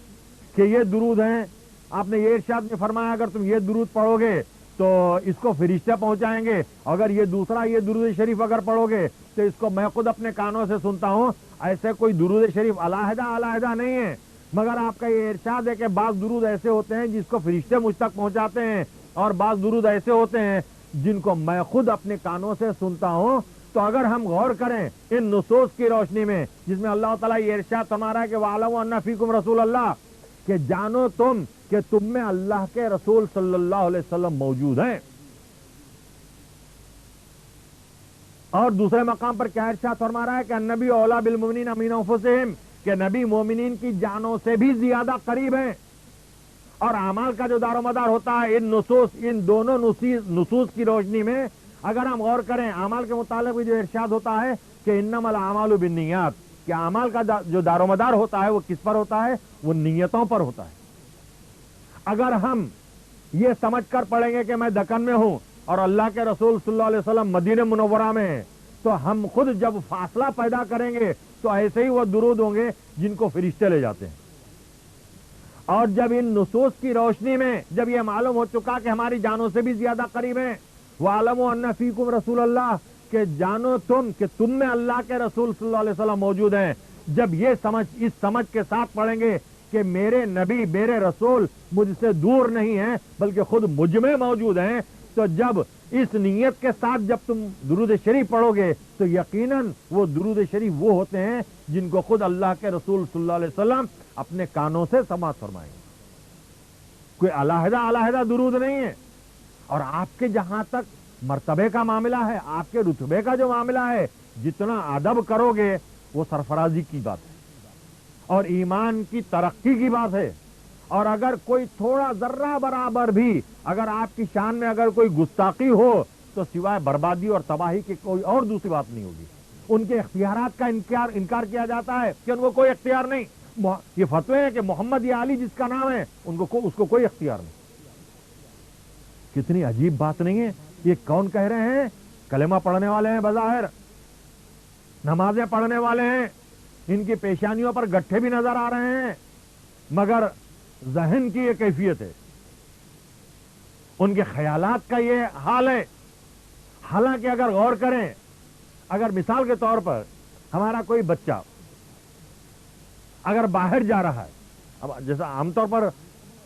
کہ یہ درود ہیں آپ نے یہ ارشاد میں فرمایا اگر تم یہ درود پڑھو گے تو اس کو فرشتے پہنچائیں گے اگر یہ دوسرا یہ درود شریف اگر پڑھو گے تو اس کو میں خود اپنے کانوں سے سنتا ہوں ایسے کوئی درود شریف علیحدہ نہیں ہے مگر آپ کا یہ ارشاد ہے کہ بعض درود ایسے ہوتے ہیں جس کو فرشتے مجھ تک پہنچاتے ہیں اور بعض درود ایسے ہوتے ہیں جن کو میں خود اپنے کانوں سے سنتا ہوں تو اگر ہم غور کریں ان نصوص کی روشنی میں جس میں اللہ تعالیٰ یہ ارشاد فرما رہا ہے کہ وَاعْلَمُوا أَنَّ فِيكُمْ رَسُولَ اللَّهِ کہ جانو تم کہ تم میں اللہ کے رسول صلی اللہ علیہ وسلم موجود ہیں اور دوسرے مقام پر کیا ارشاد فرما رہا ہے کہ النبی اولیٰ بالمؤمنین من انفسہم کہ نبی مومنین کی جانوں سے بھی زیادہ قریب ہیں اور اعمال کا جو دار و مدار ہوتا ہے ان دونوں نصوص کی روشنی میں اگر ہم غور کریں اعمال کے متعلق بھی جو ارشاد ہوتا ہے کہ انما الاعمال بالنیات کہ اعمال کا جو دار و مدار ہوتا ہے وہ کس پر ہوتا ہے وہ نیتوں پر ہوتا ہے اگر ہم یہ سمجھ کر پڑھیں گے کہ میں دکن میں ہوں اور اللہ کے رسول صلی اللہ علیہ وسلم مدینہ منورہ میں ہیں، تو ہم خود جب فاصلہ پیدا کریں گے تو ایسے ہی وہ درود ہوں گے جن کو فرشتے لے جاتے ہیں۔ اور جب ان نصوص کی روشنی میں جب یہ معلوم ہو چکا کہ ہماری جانوں سے بھی زیادہ قریب ہیں، وَعَلَمُوا أَنَّ فِيكُمْ رَسُولَ اللَّهِ، کہ جانو تم کہ تم میں اللہ کے رسول صلی اللہ علیہ وسلم موجود ہیں، جب یہ اس سمجھ کے ساتھ پڑھیں گے کہ میرے نبی میرے رسول مجھ سے دور نہیں ہیں بلکہ خود مجھ میں موجود ہیں، تو جب اس نیت کے ساتھ جب تم درود شریف پڑھو گے تو یقیناً وہ درود شریف وہ ہوتے ہیں جن کو خود اللہ کے رسول صلی اللہ علیہ وسلم اپنے کانوں سے سماعت فرمائیں گے۔ کوئی علیحدہ درود نہیں ہے۔ اور آپ کے جہاں تک مرتبے کا معاملہ ہے، آپ کے رتبے کا جو معاملہ ہے، جتنا ادب کرو گے وہ سرفرازی کی بات ہے اور ایمان کی ترقی کی بات ہے۔ اور اگر کوئی تھوڑا ذرہ برابر بھی اگر آپ کی شان میں اگر کوئی گستاخی ہو تو سوائے بربادی اور تباہی کی کوئی اور دوسری بات نہیں ہوگی۔ ان کے اختیارات کا انکار کیا جاتا ہے کہ ان کو کوئی اختیار نہیں۔ یہ فتوے ہیں کہ محمد یا علی جس کا نام ہے اس کو کوئی اختیار نہیں۔ کتنی عجیب بات نہیں ہے؟ یہ کون کہہ رہے ہیں؟ کلمہ پڑھنے والے ہیں، بظاہر نمازیں پڑھنے والے ہیں، ان کی پیشانیوں پر گٹھے بھی نظر آ رہے ہیں، مگر ذہن کی یہ کیفیت ہے، ان کے خیالات کا یہ حال ہے۔ حالانکہ اگر غور کریں، اگر مثال کے طور پر ہمارا کوئی بچہ اگر باہر جا رہا ہے، اب جیسا عام طور پر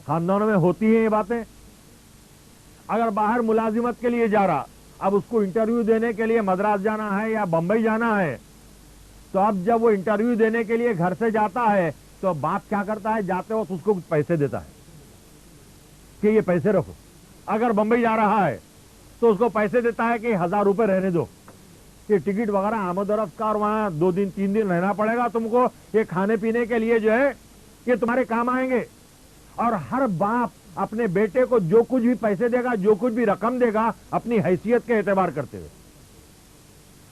خاندانوں میں ہوتی ہیں یہ باتیں، اگر باہر ملازمت کے لیے جا رہا، اب اس کو انٹرویو دینے کے لیے مدراس جانا ہے یا بمبئی جانا ہے، تو اب جب وہ انٹرویو دینے کے لیے گھر سے جاتا ہے تو باپ کیا کرتا ہے؟ جاتے وقت اس کو کچھ پیسے دیتا ہے کہ یہ پیسے رکھو۔ اگر بمبئی جا رہا ہے تو اس کو پیسے دیتا ہے کہ 1000 روپے رہنے دو، یہ ٹکٹ وغیرہ آمد و رفت کا، اور وہاں 2 دن 3 دن رہنا پڑے گا تم کو، یہ کھانے پینے کے لیے جو ہے یہ تمہارے کام آئیں گے۔ اور ہر باپ اپنے بیٹے کو جو کچھ بھی پیسے دے گا، جو کچھ بھی رقم دے گا، اپنی حیثیت کے اعتبار کرتے ہوئے،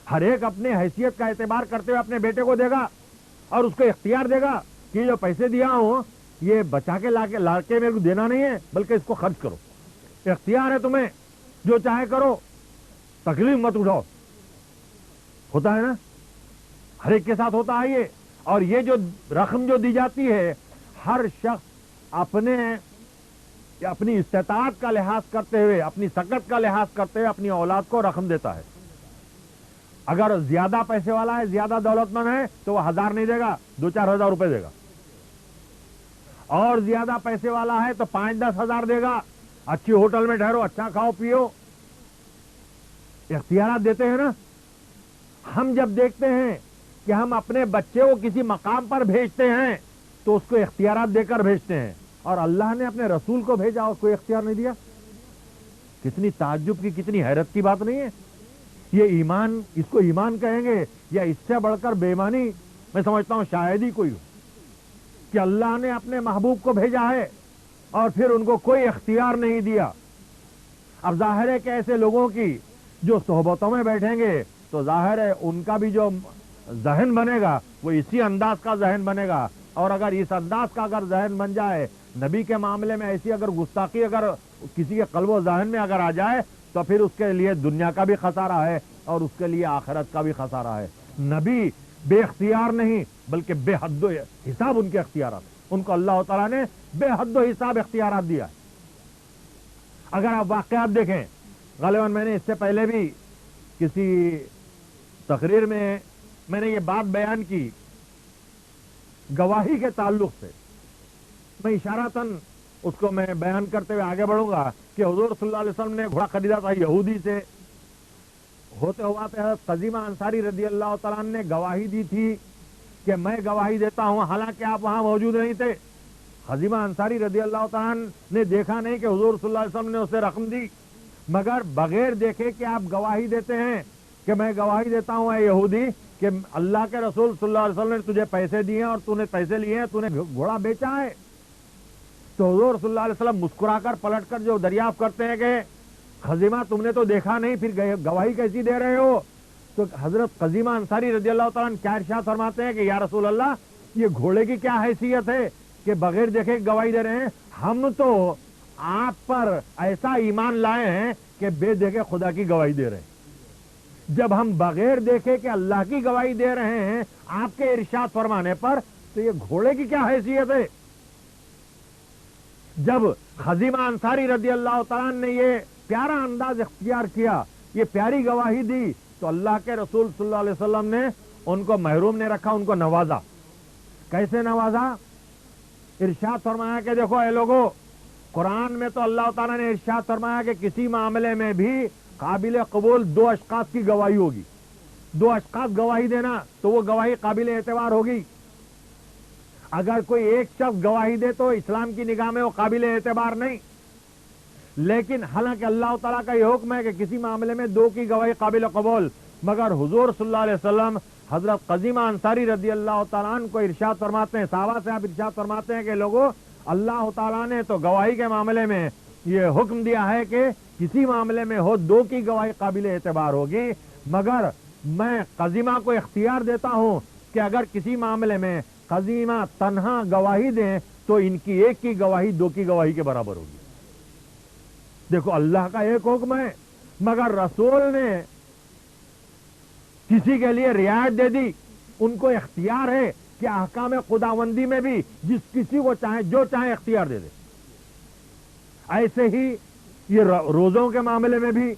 ہر ایک اپنے حیثیت کا اعتبار کرتے ہوئے اپنے بیٹے کو دے گا اور اس کو اختیار دے گا کہ جو پیسے دیا ہوں یہ بچا کے لا کے میرے کو دینا نہیں ہے بلکہ اس کو خرچ کرو، اختیار ہے تمہیں، جو چاہے کرو، تکلیف مت اٹھاؤ۔ ہوتا ہے نا، ہر ایک کے ساتھ ہوتا ہے یہ۔ اور یہ جو رقم جو دی جاتی ہے، ہر شخص اپنی استطاعت کا لحاظ کرتے ہوئے، اپنی سکت کا لحاظ کرتے ہوئے اپنی اولاد کو رقم دیتا ہے۔ اگر زیادہ پیسے والا ہے، زیادہ دولت مند ہے تو وہ 1000 نہیں دے گا، 2-4 ہزار روپے دے گا۔ اور زیادہ پیسے والا ہے تو 5-10 ہزار دے گا، اچھی ہوٹل میں ٹھہرو، اچھا کھاؤ پیو، اختیارات دیتے ہیں نا۔ ہم جب دیکھتے ہیں کہ ہم اپنے بچے کو کسی مقام پر بھیجتے ہیں تو اس کو اختیارات دے کر بھیجتے ہیں، اور اللہ نے اپنے رسول کو بھیجا اور کوئی اختیار نہیں دیا۔ کتنی تعجب کی، کتنی حیرت کی بات نہیں ہے؟ یہ ایمان، اس کو ایمان کہیں گے یا اس سے بڑھ کر بے ایمانی میں سمجھتا ہوں شاید ہی کوئی ہو، کہ اللہ نے اپنے محبوب کو بھیجا ہے اور پھر ان کو کوئی اختیار نہیں دیا۔ اب ظاہر ہے کہ ایسے لوگوں کی جو صحبتوں میں بیٹھیں گے تو ظاہر ہے ان کا بھی جو ذہن بنے گا وہ اسی انداز کا ذہن بنے گا، اور اگر اس انداز کا اگر ذہن بن جائے، نبی کے معاملے میں ایسی اگر گستاخی اگر کسی کے قلب و ذہن میں اگر آ جائے تو پھر اس کے لیے دنیا کا بھی خسارہ ہے اور اس کے لیے آخرت کا بھی خسارہ ہے۔ نبی بے اختیار نہیں بلکہ بے حد و حساب ان کے اختیارات، ان کو اللہ تعالیٰ نے بے حد و حساب اختیارات دیا ہے۔ اگر آپ واقعات دیکھیں، غالباً میں نے اس سے پہلے بھی کسی تقریر میں نے یہ بات بیان کی گواہی کے تعلق سے، میں اشارتاً اس کو میں بیان کرتے ہوئے آگے بڑھوں گا کہ حضور صلی اللہ علیہ وسلم نے گھوڑا خریدا تھا یہودی سے، ہوتے ہوتے حضرت قزیمہ انصاری رضی اللہ تعالیٰ عنہ نے گواہی دی تھی کہ میں گواہی دیتا ہوں، حالانکہ آپ وہاں موجود نہیں تھے۔ قزیمہ انصاری رضی اللہ تعالیٰ عنہ نے دیکھا نہیں کہ حضور صلی اللہ علیہ وسلم نے اسے رقم دی، مگر بغیر دیکھے کہ آپ گواہی دیتے ہیں کہ میں گواہی دیتا ہوں اے یہودی کہ اللہ کے رسول صلی اللہ علیہ وسلم نے تجھے پیسے دیے ہیں اور تو نے پیسے لیے ہیں، تو نے گھوڑا بیچا ہے۔ تو حضور صلی اللہ علیہ وسلم مسکرا کر پلٹ کر جو دریافت کرتے ہیں کہ قزیمہ تم نے تو دیکھا نہیں، پھر گواہی کیسی دے رہے ہو؟ تو حضرت قزیمہ انصاری رضی اللہ تعالیٰ عنہ کیا ارشاد فرماتے ہیں کہ یا رسول اللہ، یہ گھوڑے کی کیا حیثیت ہے کہ بغیر دیکھے گواہی دے رہے ہیں؟ ہم تو آپ پر ایسا ایمان لائے ہیں کہ بے دیکھے خدا کی گواہی دے رہے ہیں. جب ہم بغیر دیکھے کہ اللہ کی گواہی دے رہے ہیں آپ کے ارشاد فرمانے پر, تو یہ گھوڑے کی کیا حیثیت ہے؟ جب خزیمہ انصاری رضی اللہ تعالیٰ نے یہ پیارا انداز اختیار کیا, یہ پیاری گواہی دی, تو اللہ کے رسول صلی اللہ علیہ وسلم نے ان کو محروم نہیں رکھا, ان کو نوازا. کیسے نوازا؟ ارشاد فرمایا کہ دیکھو اے لوگو, قرآن میں تو اللہ تعالیٰ نے ارشاد فرمایا کہ کسی معاملے میں بھی قابل قبول 2 اشخاص کی گواہی ہوگی. 2 اشخاص گواہی دینا تو وہ گواہی قابل اعتبار ہوگی. اگر کوئی ایک شخص گواہی دے تو اسلام کی نگاہ میں وہ قابل اعتبار نہیں. لیکن حالانکہ اللہ تعالیٰ کا یہ حکم ہے کہ کسی معاملے میں 2 کی گواہی قابل قبول, مگر حضور صلی اللہ علیہ وسلم حضرت خزیمہ انصاری رضی اللہ تعالیٰ عنہ کو ارشاد فرماتے ہیں, صحابہ سے آپ ارشاد فرماتے ہیں کہ لوگوں, اللہ تعالیٰ نے تو گواہی کے معاملے میں یہ حکم دیا ہے کہ کسی معاملے میں ہو 2 کی گواہی قابل اعتبار ہوگی, مگر میں خزیمہ کو اختیار دیتا ہوں کہ اگر کسی معاملے میں خزیمہ تنہا گواہی دیں تو ان کی 1 کی گواہی 2 کی گواہی کے برابر ہوگی. دیکھو اللہ کا ایک حکم ہے, مگر رسول نے کسی کے لیے رعایت دے دی. ان کو اختیار ہے کہ احکام خداوندی میں بھی جس کسی کو چاہے جو چاہے اختیار دے دے. ایسے ہی یہ روزوں کے معاملے میں بھی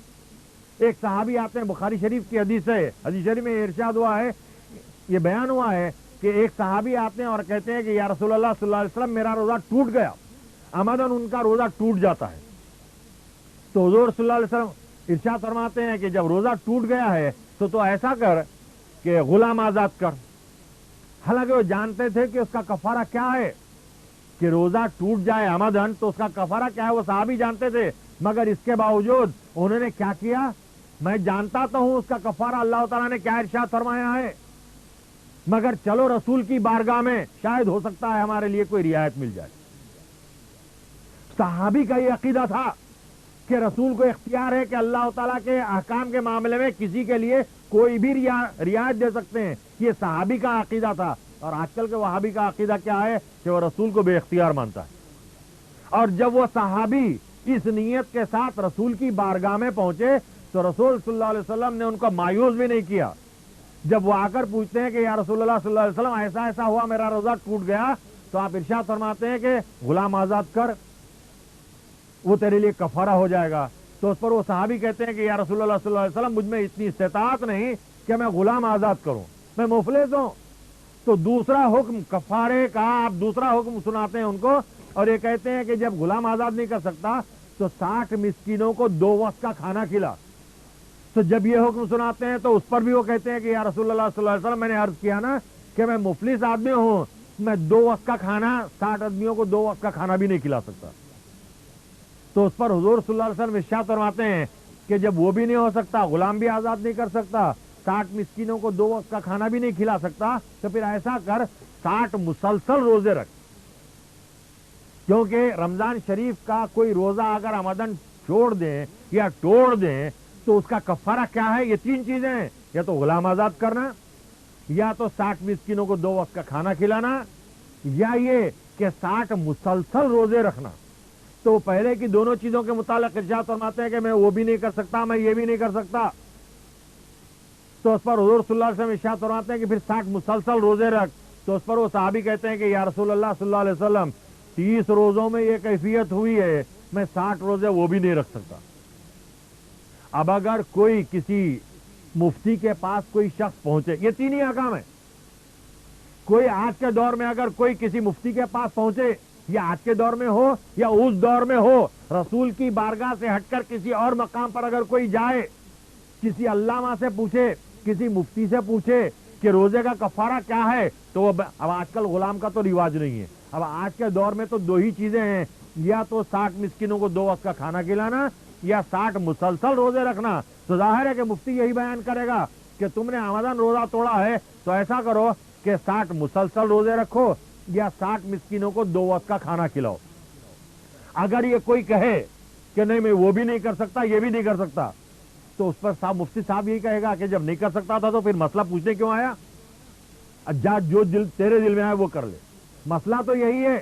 ایک صحابی آتے ہیں, بخاری شریف کی حدیث ہے, حدیث شریف میں ارشاد ہوا ہے, یہ بیان ہوا ہے کہ ایک صحابی آتے ہیں اور کہتے ہیں کہ یا رسول اللہ صلی اللہ علیہ وسلم میرا روزہ ٹوٹ گیا. عمدن ان کا روزہ ٹوٹ جاتا ہے. تو حضور صلی اللہ علیہ وسلم ارشاد فرماتے ہیں کہ جب روزہ ٹوٹ گیا ہے تو ایسا کر کہ غلام آزاد کر. حالانکہ وہ جانتے تھے کہ اس کا کفارہ کیا ہے, کہ روزہ ٹوٹ جائے عمدن تو اس کا کفارہ کیا ہے, وہ صحابی جانتے تھے. مگر اس کے باوجود انہوں نے کیا کیا, میں جانتا تو ہوں اس کا کفارہ اللہ تعالیٰ نے کیا ارشاد فرمایا ہے, مگر چلو رسول کی بارگاہ میں شاید ہو سکتا ہے ہمارے لیے کوئی رعایت مل جائے. صحابی کا یہ عقیدہ تھا کہ رسول کو اختیار ہے کہ اللہ تعالیٰ کے احکام کے معاملے میں کسی کے لیے کوئی بھی رعایت دے سکتے ہیں. یہ صحابی کا عقیدہ تھا. اور آج کل کے وہابی کا عقیدہ کیا ہے کہ وہ رسول کو بے اختیار مانتا ہے. اور جب وہ صحابی اس نیت کے ساتھ رسول کی بارگاہ میں پہنچے تو رسول صلی اللہ علیہ وسلم نے ان کو مایوس بھی نہیں کیا. جب وہ آ کر پوچھتے ہیں کہ یا رسول اللہ صلی اللہ علیہ وسلم ایسا ایسا ہوا, میرا روزہ ٹوٹ گیا, تو آپ ارشاد فرماتے ہیں کہ غلام آزاد کر, وہ تیرے لیے کفارہ ہو جائے گا. تو اس پر وہ صحابی کہتے ہیں کہ یا رسول اللہ صلی اللہ علیہ وسلم مجھ میں اتنی استطاعت نہیں کہ میں غلام آزاد کروں, میں مفلس ہوں. تو دوسرا حکم کفارے کا آپ دوسرا حکم سناتے ہیں ان کو, اور یہ کہتے ہیں کہ جب غلام آزاد نہیں کر سکتا تو 60 مسکینوں کو 2 وقت کا کھانا کھلا. تو جب یہ حکم سناتے ہیں تو اس پر بھی وہ کہتے ہیں کہ یا رسول اللہ صلی اللہ علیہ وسلم میں نے عرض کیا نا کہ میں مفلس آدمی ہوں, میں 2 وقت کا کھانا 60 آدمیوں کو 2 وقت کا کھانا بھی نہیں کھلا سکتا. تو اس پر حضور صلی اللہ علیہ وسلم ارشاد فرماتے ہیں کہ جب وہ بھی نہیں ہو سکتا, غلام بھی آزاد نہیں کر سکتا, 60 مسکینوں کو 2 وقت کا کھانا بھی نہیں کھلا سکتا, تو پھر ایسا کر 60 مسلسل روزے رکھ. کیونکہ رمضان شریف کا کوئی روزہ اگر عمدن چھوڑ دیں یا توڑ دیں تو اس کا کفارہ کیا ہے؟ یہ 3 چیزیں ہیں, یا تو غلام آزاد کرنا, یا تو 60 مسکینوں کو 2 وقت کا کھانا کھلانا, یا یہ کہ 60 مسلسل روزے رکھنا. تو پہلے کی دونوں چیزوں کے متعلق ارشاد فرماتے ہیں کہ میں وہ بھی نہیں کر سکتا, میں یہ بھی نہیں کر سکتا. تو اس پر حضور صلی اللہ علیہ وسلم ارشاد فرماتے ہیں کہ پھر 60 مسلسل روزے رکھ. تو اس پر وہ صحابی کہتے ہیں کہ یا رسول اللہ صلی اللہ علیہ وسلم 30 روزوں میں یہ کیفیت ہوئی ہے, میں 60 روزے وہ بھی نہیں رکھ سکتا. اب اگر کوئی کسی مفتی کے پاس کوئی شخص پہنچے, یہ 3 ہی احکام ہیں, کوئی آج کے دور میں اگر کوئی کسی مفتی کے پاس پہنچے, یا آج کے دور میں ہو یا اس دور میں ہو, رسول کی بارگاہ سے ہٹ کر کسی اور مقام پر اگر کوئی جائے, کسی علامہ سے پوچھے, کسی مفتی سے پوچھے کہ روزے کا کفارہ کیا ہے, تو اب آج کل غلام کا تو رواج نہیں ہے. اب آج کے دور میں تو 2 ہی چیزیں ہیں, یا تو 60 مسکینوں کو 2 وقت کا کھانا کھلانا, یا 60 مسلسل روزے رکھنا. تو ظاہر ہے کہ مفتی یہی بیان کرے گا کہ تم نے عمدن روزہ توڑا ہے تو ایسا کرو کہ 60 مسلسل روزے رکھو, یا 60 مسکینوں کو 2 وقت کا کھانا کھلاؤ. اگر یہ کوئی کہے کہ نہیں میں وہ بھی نہیں کر سکتا, یہ بھی نہیں کر سکتا, تو اس پر صاحب مفتی صاحب یہی کہے گا کہ جب نہیں کر سکتا تھا تو پھر مسئلہ پوچھنے کیوں آیا, جا جو تیرے دل میں آئے وہ کر لے. مسئلہ تو یہی ہے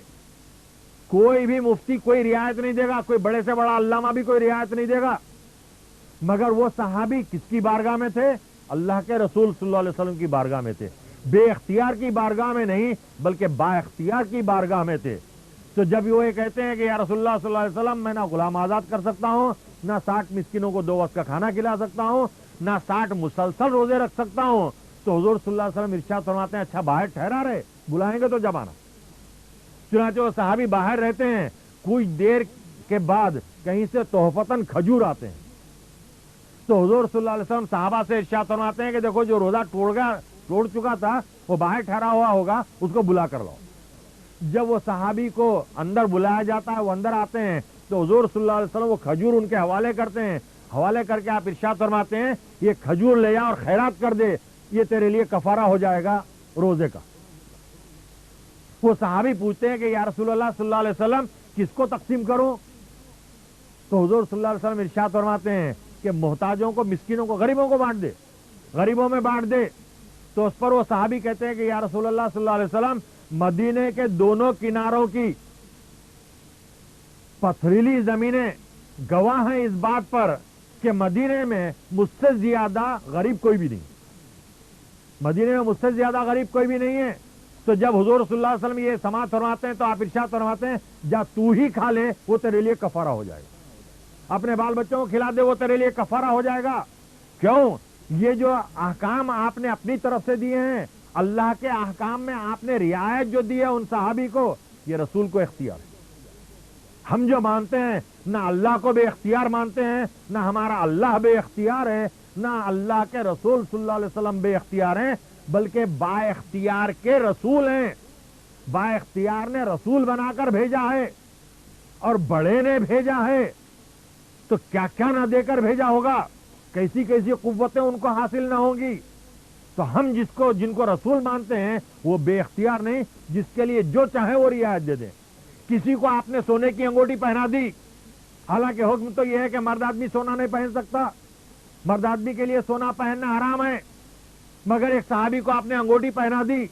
کوئی بھی مفتی کوئی رعایت نہیں دے گا, کوئی بڑے سے بڑا علامہ بھی کوئی رعایت نہیں دے گا. مگر وہ صحابی کس کی بارگاہ میں تھے؟ اللہ کے رسول صلی اللہ علیہ وسلم کی بارگاہ میں تھے. بے اختیار کی بارگاہ میں نہیں بلکہ با اختیار کی بارگاہ میں تھے. تو جب وہ یہ کہتے ہیں کہ یا رسول اللہ صلی اللہ علیہ وسلم, میں نہ غلام آزاد کر سکتا ہوں, نہ 60 مسکینوں کو 2 وقت کا کھانا کھلا سکتا ہوں, نہ 60 مسلسل روزے رکھ سکتا ہوں, تو حضور صلی اللہ علیہ وسلم ارشاد فرماتے ہیں اچھا باہر ٹھہرا رہے, بلائیں گے تو جب آنا. چنانچہ وہ صحابی باہر رہتے ہیں, کچھ دیر کے بعد کہیں سے تحفتاً کھجور آتے ہیں. تو حضور صلی اللہ علیہ وسلم صحابہ سے ارشاد فرماتے ہیں کہ دیکھو جو روزہ توڑ چکا تھا وہ باہر ٹھہرا ہوا ہوگا, اس کو بلا کر لاؤ. جب وہ صحابی کو اندر بلایا جاتا ہے, وہ اندر آتے ہیں, تو حضور صلی اللہ علیہ وسلم وہ کھجور ان کے حوالے کرتے ہیں. حوالے کر کے آپ ارشاد فرماتے ہیں یہ کھجور لے جا اور خیرات کر دے, یہ تیرے لیے کفارہ ہو جائے گا روزے کا. وہ صحابی پوچھتے ہیں کہ یا رسول اللہ صلی اللہ علیہ وسلم کس کو تقسیم کروں؟ تو حضور صلی اللہ علیہ وسلم ارشاد فرماتے ہیں کہ محتاجوں کو, مسکینوں کو, غریبوں کو بانٹ دے, غریبوں میں بانٹ دے. تو اس پر وہ صحابی کہتے ہیں کہ یا رسول اللہ صلی اللہ علیہ وسلم مدینے کے دونوں کناروں کی پتھریلی زمینیں گواہ ہیں اس بات پر کہ مدینے میں مجھ سے زیادہ غریب کوئی بھی نہیں, مدینے میں مجھ سے زیادہ غریب کوئی بھی نہیں ہے. تو جب حضور صلی اللہ علیہ وسلم یہ سماعت فرماتے ہیں تو آپ ارشاد فرماتے ہیں جا تو ہی کھا لے, وہ تیرے لیے کفارہ ہو جائے گا. اپنے بال بچوں کو کھلا دے, وہ تیرے لیے کفارہ ہو جائے گا. کیوں؟ یہ جو احکام آپ نے اپنی طرف سے دیے ہیں, اللہ کے احکام میں آپ نے رعایت جو دی ہے ان صحابی کو, یہ رسول کو اختیار ہے. ہم جو مانتے ہیں نہ اللہ کو بے اختیار مانتے ہیں, نہ ہمارا اللہ بے اختیار ہے, نہ اللہ کے رسول صلی اللہ علیہ وسلم بے اختیار ہیں, بلکہ با اختیار کے رسول ہیں. با اختیار نے رسول بنا کر بھیجا ہے اور بڑے نے بھیجا ہے, تو کیا کیا نہ دے کر بھیجا ہوگا, کیسی کیسی قوتیں ان کو حاصل نہ ہوں گی. تو ہم جن کو رسول مانتے ہیں وہ بے اختیار نہیں, جس کے لیے جو چاہے وہ رعایت دے دیں. کسی کو آپ نے سونے کی انگوٹھی پہنا دی, حالانکہ حکم تو یہ ہے کہ مرد آدمی سونا نہیں پہن سکتا, مرد آدمی کے لیے سونا پہننا حرام ہے, مگر ایک صحابی کو آپ نے انگوٹھی پہنا دی.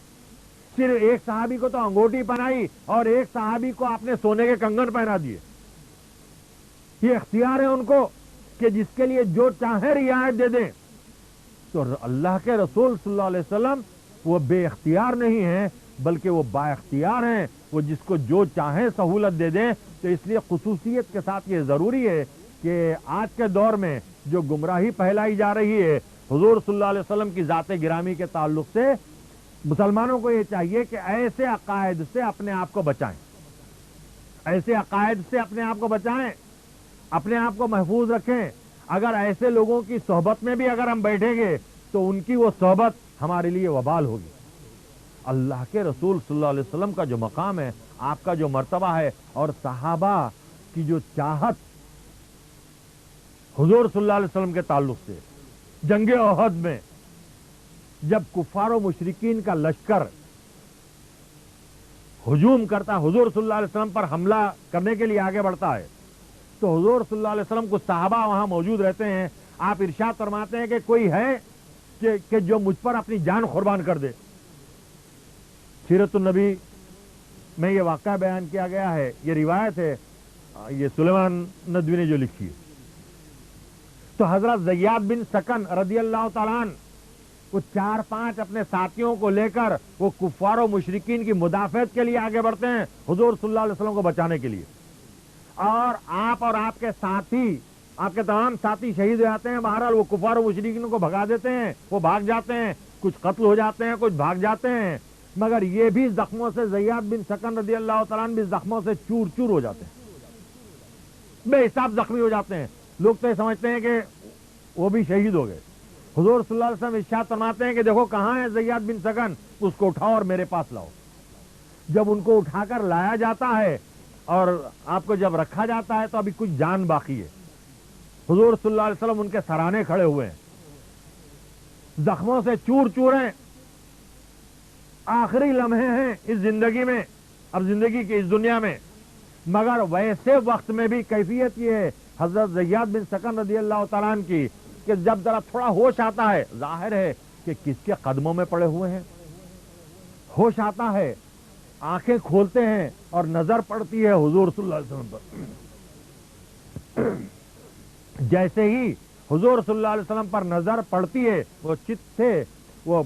صرف ایک صحابی کو تو انگوٹھی پہنائی اور ایک صحابی کو آپ نے سونے کے کنگن پہنا دیے. یہ اختیار ہے ان کو کہ جس کے لیے جو چاہے رعایت دے دیں. تو اللہ کے رسول صلی اللہ علیہ وسلم وہ بے اختیار نہیں ہیں بلکہ وہ با اختیار ہیں, وہ جس کو جو چاہیں سہولت دے دیں. تو اس لیے خصوصیت کے ساتھ یہ ضروری ہے کہ آج کے دور میں جو گمراہی پھیلائی جا رہی ہے حضور صلی اللہ علیہ وسلم کی ذات گرامی کے تعلق سے, مسلمانوں کو یہ چاہیے کہ ایسے عقائد سے اپنے آپ کو بچائیں, ایسے عقائد سے اپنے آپ کو بچائیں, اپنے آپ کو محفوظ رکھیں. اگر ایسے لوگوں کی صحبت میں بھی اگر ہم بیٹھیں گے تو ان کی وہ صحبت ہمارے لیے وبال ہوگی. اللہ کے رسول صلی اللہ علیہ وسلم کا جو مقام ہے, آپ کا جو مرتبہ ہے, اور صحابہ کی جو چاہت حضور صلی اللہ علیہ وسلم کے تعلق سے, جنگ احد میں جب کفار و مشرکین کا لشکر ہجوم کرتا, حضور صلی اللہ علیہ وسلم پر حملہ کرنے کے لیے آگے بڑھتا ہے, تو حضور صلی اللہ علیہ وسلم کو صحابہ وہاں موجود رہتے ہیں. آپ ارشاد فرماتے ہیں کہ کوئی ہے کہ جو مجھ پر اپنی جان قربان کر دے. سیرت النبی میں یہ واقعہ بیان کیا گیا ہے, یہ روایت ہے, یہ سلیمان ندوی نے جو لکھی ہے. تو حضرت زیاد بن سکن رضی اللہ تعالیٰ عنہ وہ 4-5 اپنے ساتھیوں کو لے کر وہ کفار و مشرکین کی مدافعت کے لیے آگے بڑھتے ہیں حضور صلی اللہ علیہ وسلم کو بچانے کے لیے. اور آپ کے ساتھی, آپ کے تمام ساتھی شہید ہو جاتے ہیں. بہرحال وہ کفار و مشرکین کو بھگا دیتے ہیں, وہ بھاگ جاتے ہیں, کچھ قتل ہو جاتے ہیں, کچھ بھاگ جاتے ہیں, مگر یہ بھی زخموں سے, زیاد بن سکن رضی اللہ تعالیٰ عنہ بھی زخموں سے چور چور ہو جاتے ہیں, بے حساب زخمی ہو جاتے ہیں. لوگ تو یہ سمجھتے ہیں کہ وہ بھی شہید ہو گئے. حضور صلی اللہ علیہ وسلم ارشاد فرماتے ہیں کہ دیکھو کہاں ہے زیاد بن سکن, اس کو اٹھاؤ اور میرے پاس لاؤ. جب ان کو اٹھا کر لایا جاتا ہے اور آپ کو جب رکھا جاتا ہے تو ابھی کچھ جان باقی ہے. حضور صلی اللہ علیہ وسلم ان کے سرانے کھڑے ہوئے ہیں, زخموں سے چور چور ہیں, آخری لمحے ہیں اس زندگی میں, اب زندگی کی اس دنیا میں. مگر ویسے وقت میں بھی کیفیت یہ ہے حضرت زیاد بن سکن رضی اللہ تعالیٰ عنہ کی کہ جب ذرا تھوڑا ہوش آتا ہے, ظاہر ہے کہ کس کے قدموں میں پڑے ہوئے ہیں, ہوش آتا ہے آنکھیں کھولتے ہیں اور نظر پڑتی ہے حضور صلی اللہ علیہ وسلم پر. جیسے ہی حضور صلی اللہ علیہ وسلم پر نظر پڑتی ہے وہ چت سے وہ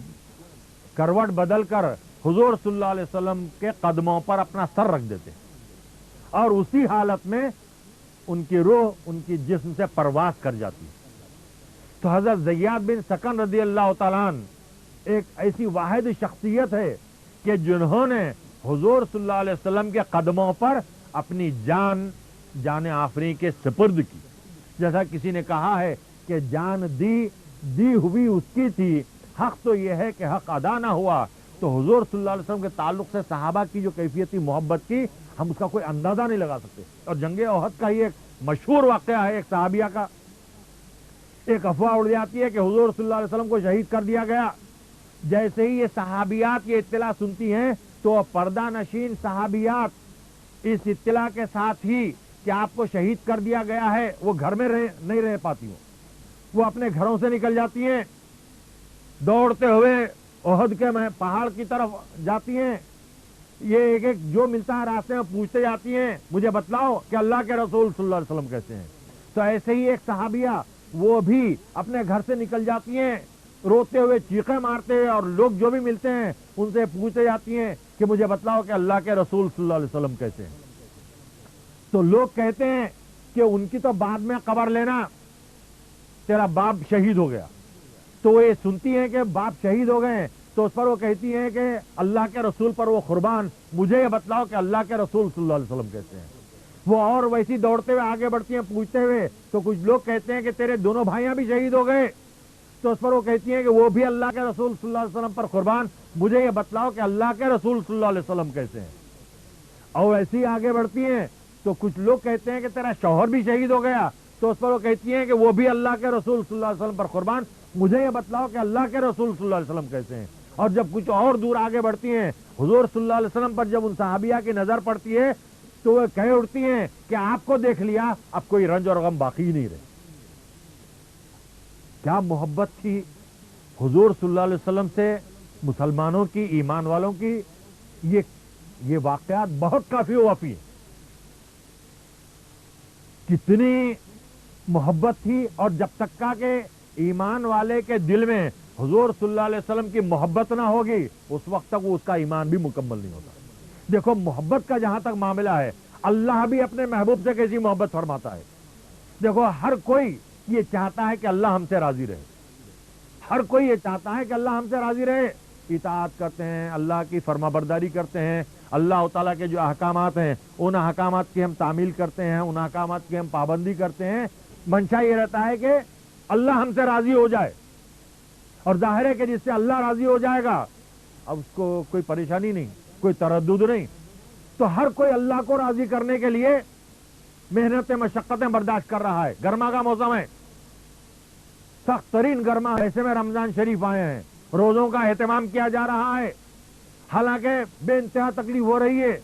کروٹ بدل کر حضور صلی اللہ علیہ وسلم کے قدموں پر اپنا سر رکھ دیتے ہیں اور اسی حالت میں ان کی روح ان کی جسم سے پرواز کر جاتی ہے. تو حضرت زیاد بن سکن رضی اللہ تعالیٰ عنہ ایک ایسی واحد شخصیت ہے کہ جنہوں نے حضور صلی اللہ علیہ وسلم کے قدموں پر اپنی جان آفریں کے سپرد کی. جیسا کسی نے کہا ہے کہ جان دی ہوئی اس کی تھی، حق تو یہ ہے کہ حق ادا نہ ہوا. تو حضور صلی اللہ علیہ وسلم کے تعلق سے صحابہ کی جو کیفیت تھی محبت کی، ہم اس کا کوئی اندازہ نہیں لگا سکتے. اور جنگ احد کا ہی ایک مشہور واقعہ ہے ایک صحابیہ کا. ایک افواہ اڑ جاتی ہے کہ حضور صلی اللہ علیہ وسلم کو شہید کر دیا گیا. جیسے ہی یہ صحابیات یہ اطلاع سنتی ہیں تو پردہ نشین صحابیات اس اطلاع کے ساتھ ہی کہ آپ کو شہید کر دیا گیا ہے وہ گھر میں نہیں رہ پاتی ہوں. وہ اپنے گھروں سے نکل جاتی ہیں، دوڑتے ہوئے احد کے پہاڑ کی طرف جاتی ہیں. یہ ایک ایک جو ملتا ہے راستے میں پوچھتے جاتی ہیں مجھے بتلاؤ کہ اللہ کے رسول صلی اللہ علیہ وسلم کیسے ہیں. تو ایسے ہی ایک صحابیہ وہ بھی اپنے گھر سے نکل جاتی ہیں، روتے ہوئے چیخیں مارتے ہیں اور لوگ جو بھی ملتے ہیں ان سے پوچھتے جاتی ہیں کہ مجھے بتلاؤ کہ اللہ کے رسول صلی اللہ علیہ وسلم کیسے ہیں. تو لوگ کہتے ہیں کہ ان کی تو بعد میں خبر لینا، تیرا باپ شہید ہو گیا. تو وہ یہ سنتی ہیں کہ باپ شہید ہو گئے تو اس پر وہ کہتی ہیں کہ اللہ کے رسول پر وہ قربان، مجھے یہ بتلاؤ کہ اللہ کے رسول صلی اللہ علیہ وسلم کیسے ہیں. وہ اور ویسی دوڑتے ہوئے آگے بڑھتی ہیں پوچھتے ہوئے. تو کچھ لوگ کہتے ہیں کہ تیرے دونوں بھائیاں بھی شہید ہو گئے. تو اس پر وہ کہتی ہیں کہ وہ بھی اللہ کے رسول صلی اللہ علیہ وسلم پر قربان، مجھے یہ بتلاؤ کہ اللہ کے رسول صلی اللہ علیہ وسلم kیسے ہیں. اور ایسی ہی آگے بڑھتی ہیں تو کچھ لوگ کہتے ہیں کہ تیرا شوہر بھی شہید ہو گیا. تو اس پر وہ کہتی ہیں کہ وہ بھی اللہ کے رسول صلی اللہ علیہ وسلم پر قربان، مجھے یہ بتلاؤ کہ اللہ کے رسول صلی اللہ علیہ وسلم کیسے ہیں. اور جب کچھ اور دور آگے بڑھتی ہیں حضور صلی اللہ علیہ وسلم پر جب ان صحابیہ کی نظر پڑتی ہے تو وہ کہہ اٹھتی ہیں کہ آپ کو دیکھ لیا اب کوئی رنج اور غم باقی ہی نہیں رہے. کیا محبت تھی حضور صلی اللہ علیہ وسلم سے مسلمانوں کی، ایمان والوں کی. یہ واقعات بہت کافی وافی ہیں. کتنی محبت تھی. اور جب تک کا کہ ایمان والے کے دل میں حضور صلی اللہ علیہ وسلم کی محبت نہ ہوگی اس وقت تک وہ اس کا ایمان بھی مکمل نہیں ہوتا. دیکھو محبت کا جہاں تک معاملہ ہے اللہ بھی اپنے محبوب سے کیسی محبت فرماتا ہے. دیکھو ہر کوئی یہ چاہتا ہے کہ اللہ ہم سے راضی رہے. ہر کوئی یہ چاہتا ہے کہ اللہ ہم سے راضی رہے. اطاعت کرتے ہیں، اللہ کی فرما برداری کرتے ہیں، اللہ تعالیٰ کے جو احکامات ہیں ان احکامات کی ہم تعمیل کرتے ہیں، ان احکامات کی ہم پابندی کرتے ہیں. منشا یہ رہتا ہے کہ اللہ ہم سے راضی ہو جائے. اور ظاہر ہے کہ جس سے اللہ راضی ہو جائے گا اب اس کو کوئی پریشانی نہیں، کوئی تردد نہیں. تو ہر کوئی اللہ کو راضی کرنے کے لیے محنتیں مشقتیں برداشت کر رہا ہے. گرما کا موسم ہے، سخت ترین گرما. ایسے میں رمضان شریف آئے ہیں، روزوں کا اہتمام کیا جا رہا ہے. حالانکہ بے انتہا تکلیف ہو رہی ہے.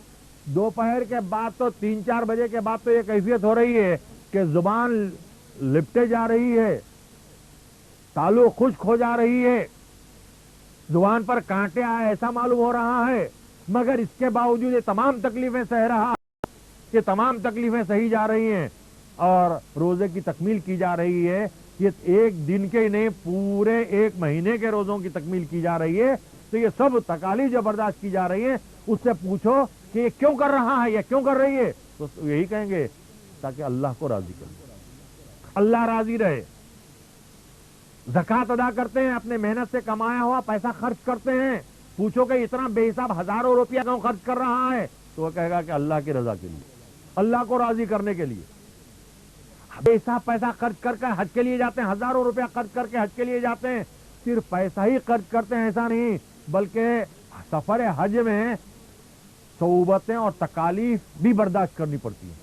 دوپہر کے بعد تو 3-4 بجے کے بعد تو یہ کیفیت ہو رہی ہے کہ زبان لپٹے جا رہی ہے، تالو خشک ہو جا رہی ہے، زبان پر کانٹے آئے ایسا معلوم ہو رہا ہے. مگر اس کے باوجود یہ تمام تکلیفیں سہ رہا، یہ تمام تکلیفیں سہی جا رہی ہیں اور روزے کی تکمیل کی جا رہی ہے. یہ ایک دن کے نہیں پورے ایک مہینے کے روزوں کی تکمیل کی جا رہی ہے. تو یہ سب تکالیف جو برداشت کی جا رہی ہیں اس سے پوچھو کہ یہ کیوں کر رہا ہے، یہ کیوں کر رہی ہے. تو یہی کہیں گے تاکہ اللہ کو راضی کر دے، اللہ راضی رہے. زکوٰۃ ادا کرتے ہیں، اپنے محنت سے کمایا ہوا پیسہ خرچ کرتے ہیں. پوچھو کہ اتنا بے حساب ہزاروں روپیہ کیوں خرچ کر رہا ہے، تو وہ کہے گا کہ اللہ کی رضا کے لیے، اللہ کو راضی کرنے کے لیے. بے حساب پیسہ خرچ کر کے حج کے لیے جاتے ہیں، ہزاروں روپیہ خرچ کر کے حج کے لیے جاتے ہیں. صرف پیسہ ہی خرچ کرتے ہیں ایسا نہیں، بلکہ سفر حج میں صعوبتیں اور تکالیف بھی برداشت کرنی پڑتی ہیں.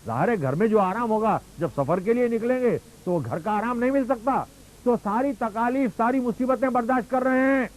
ظاہر ہے گھر میں جو آرام ہوگا جب سفر کے لیے نکلیں گے تو گھر کا آرام نہیں مل سکتا. تو ساری تکالیف ساری مصیبتیں برداشت کر رہے ہیں.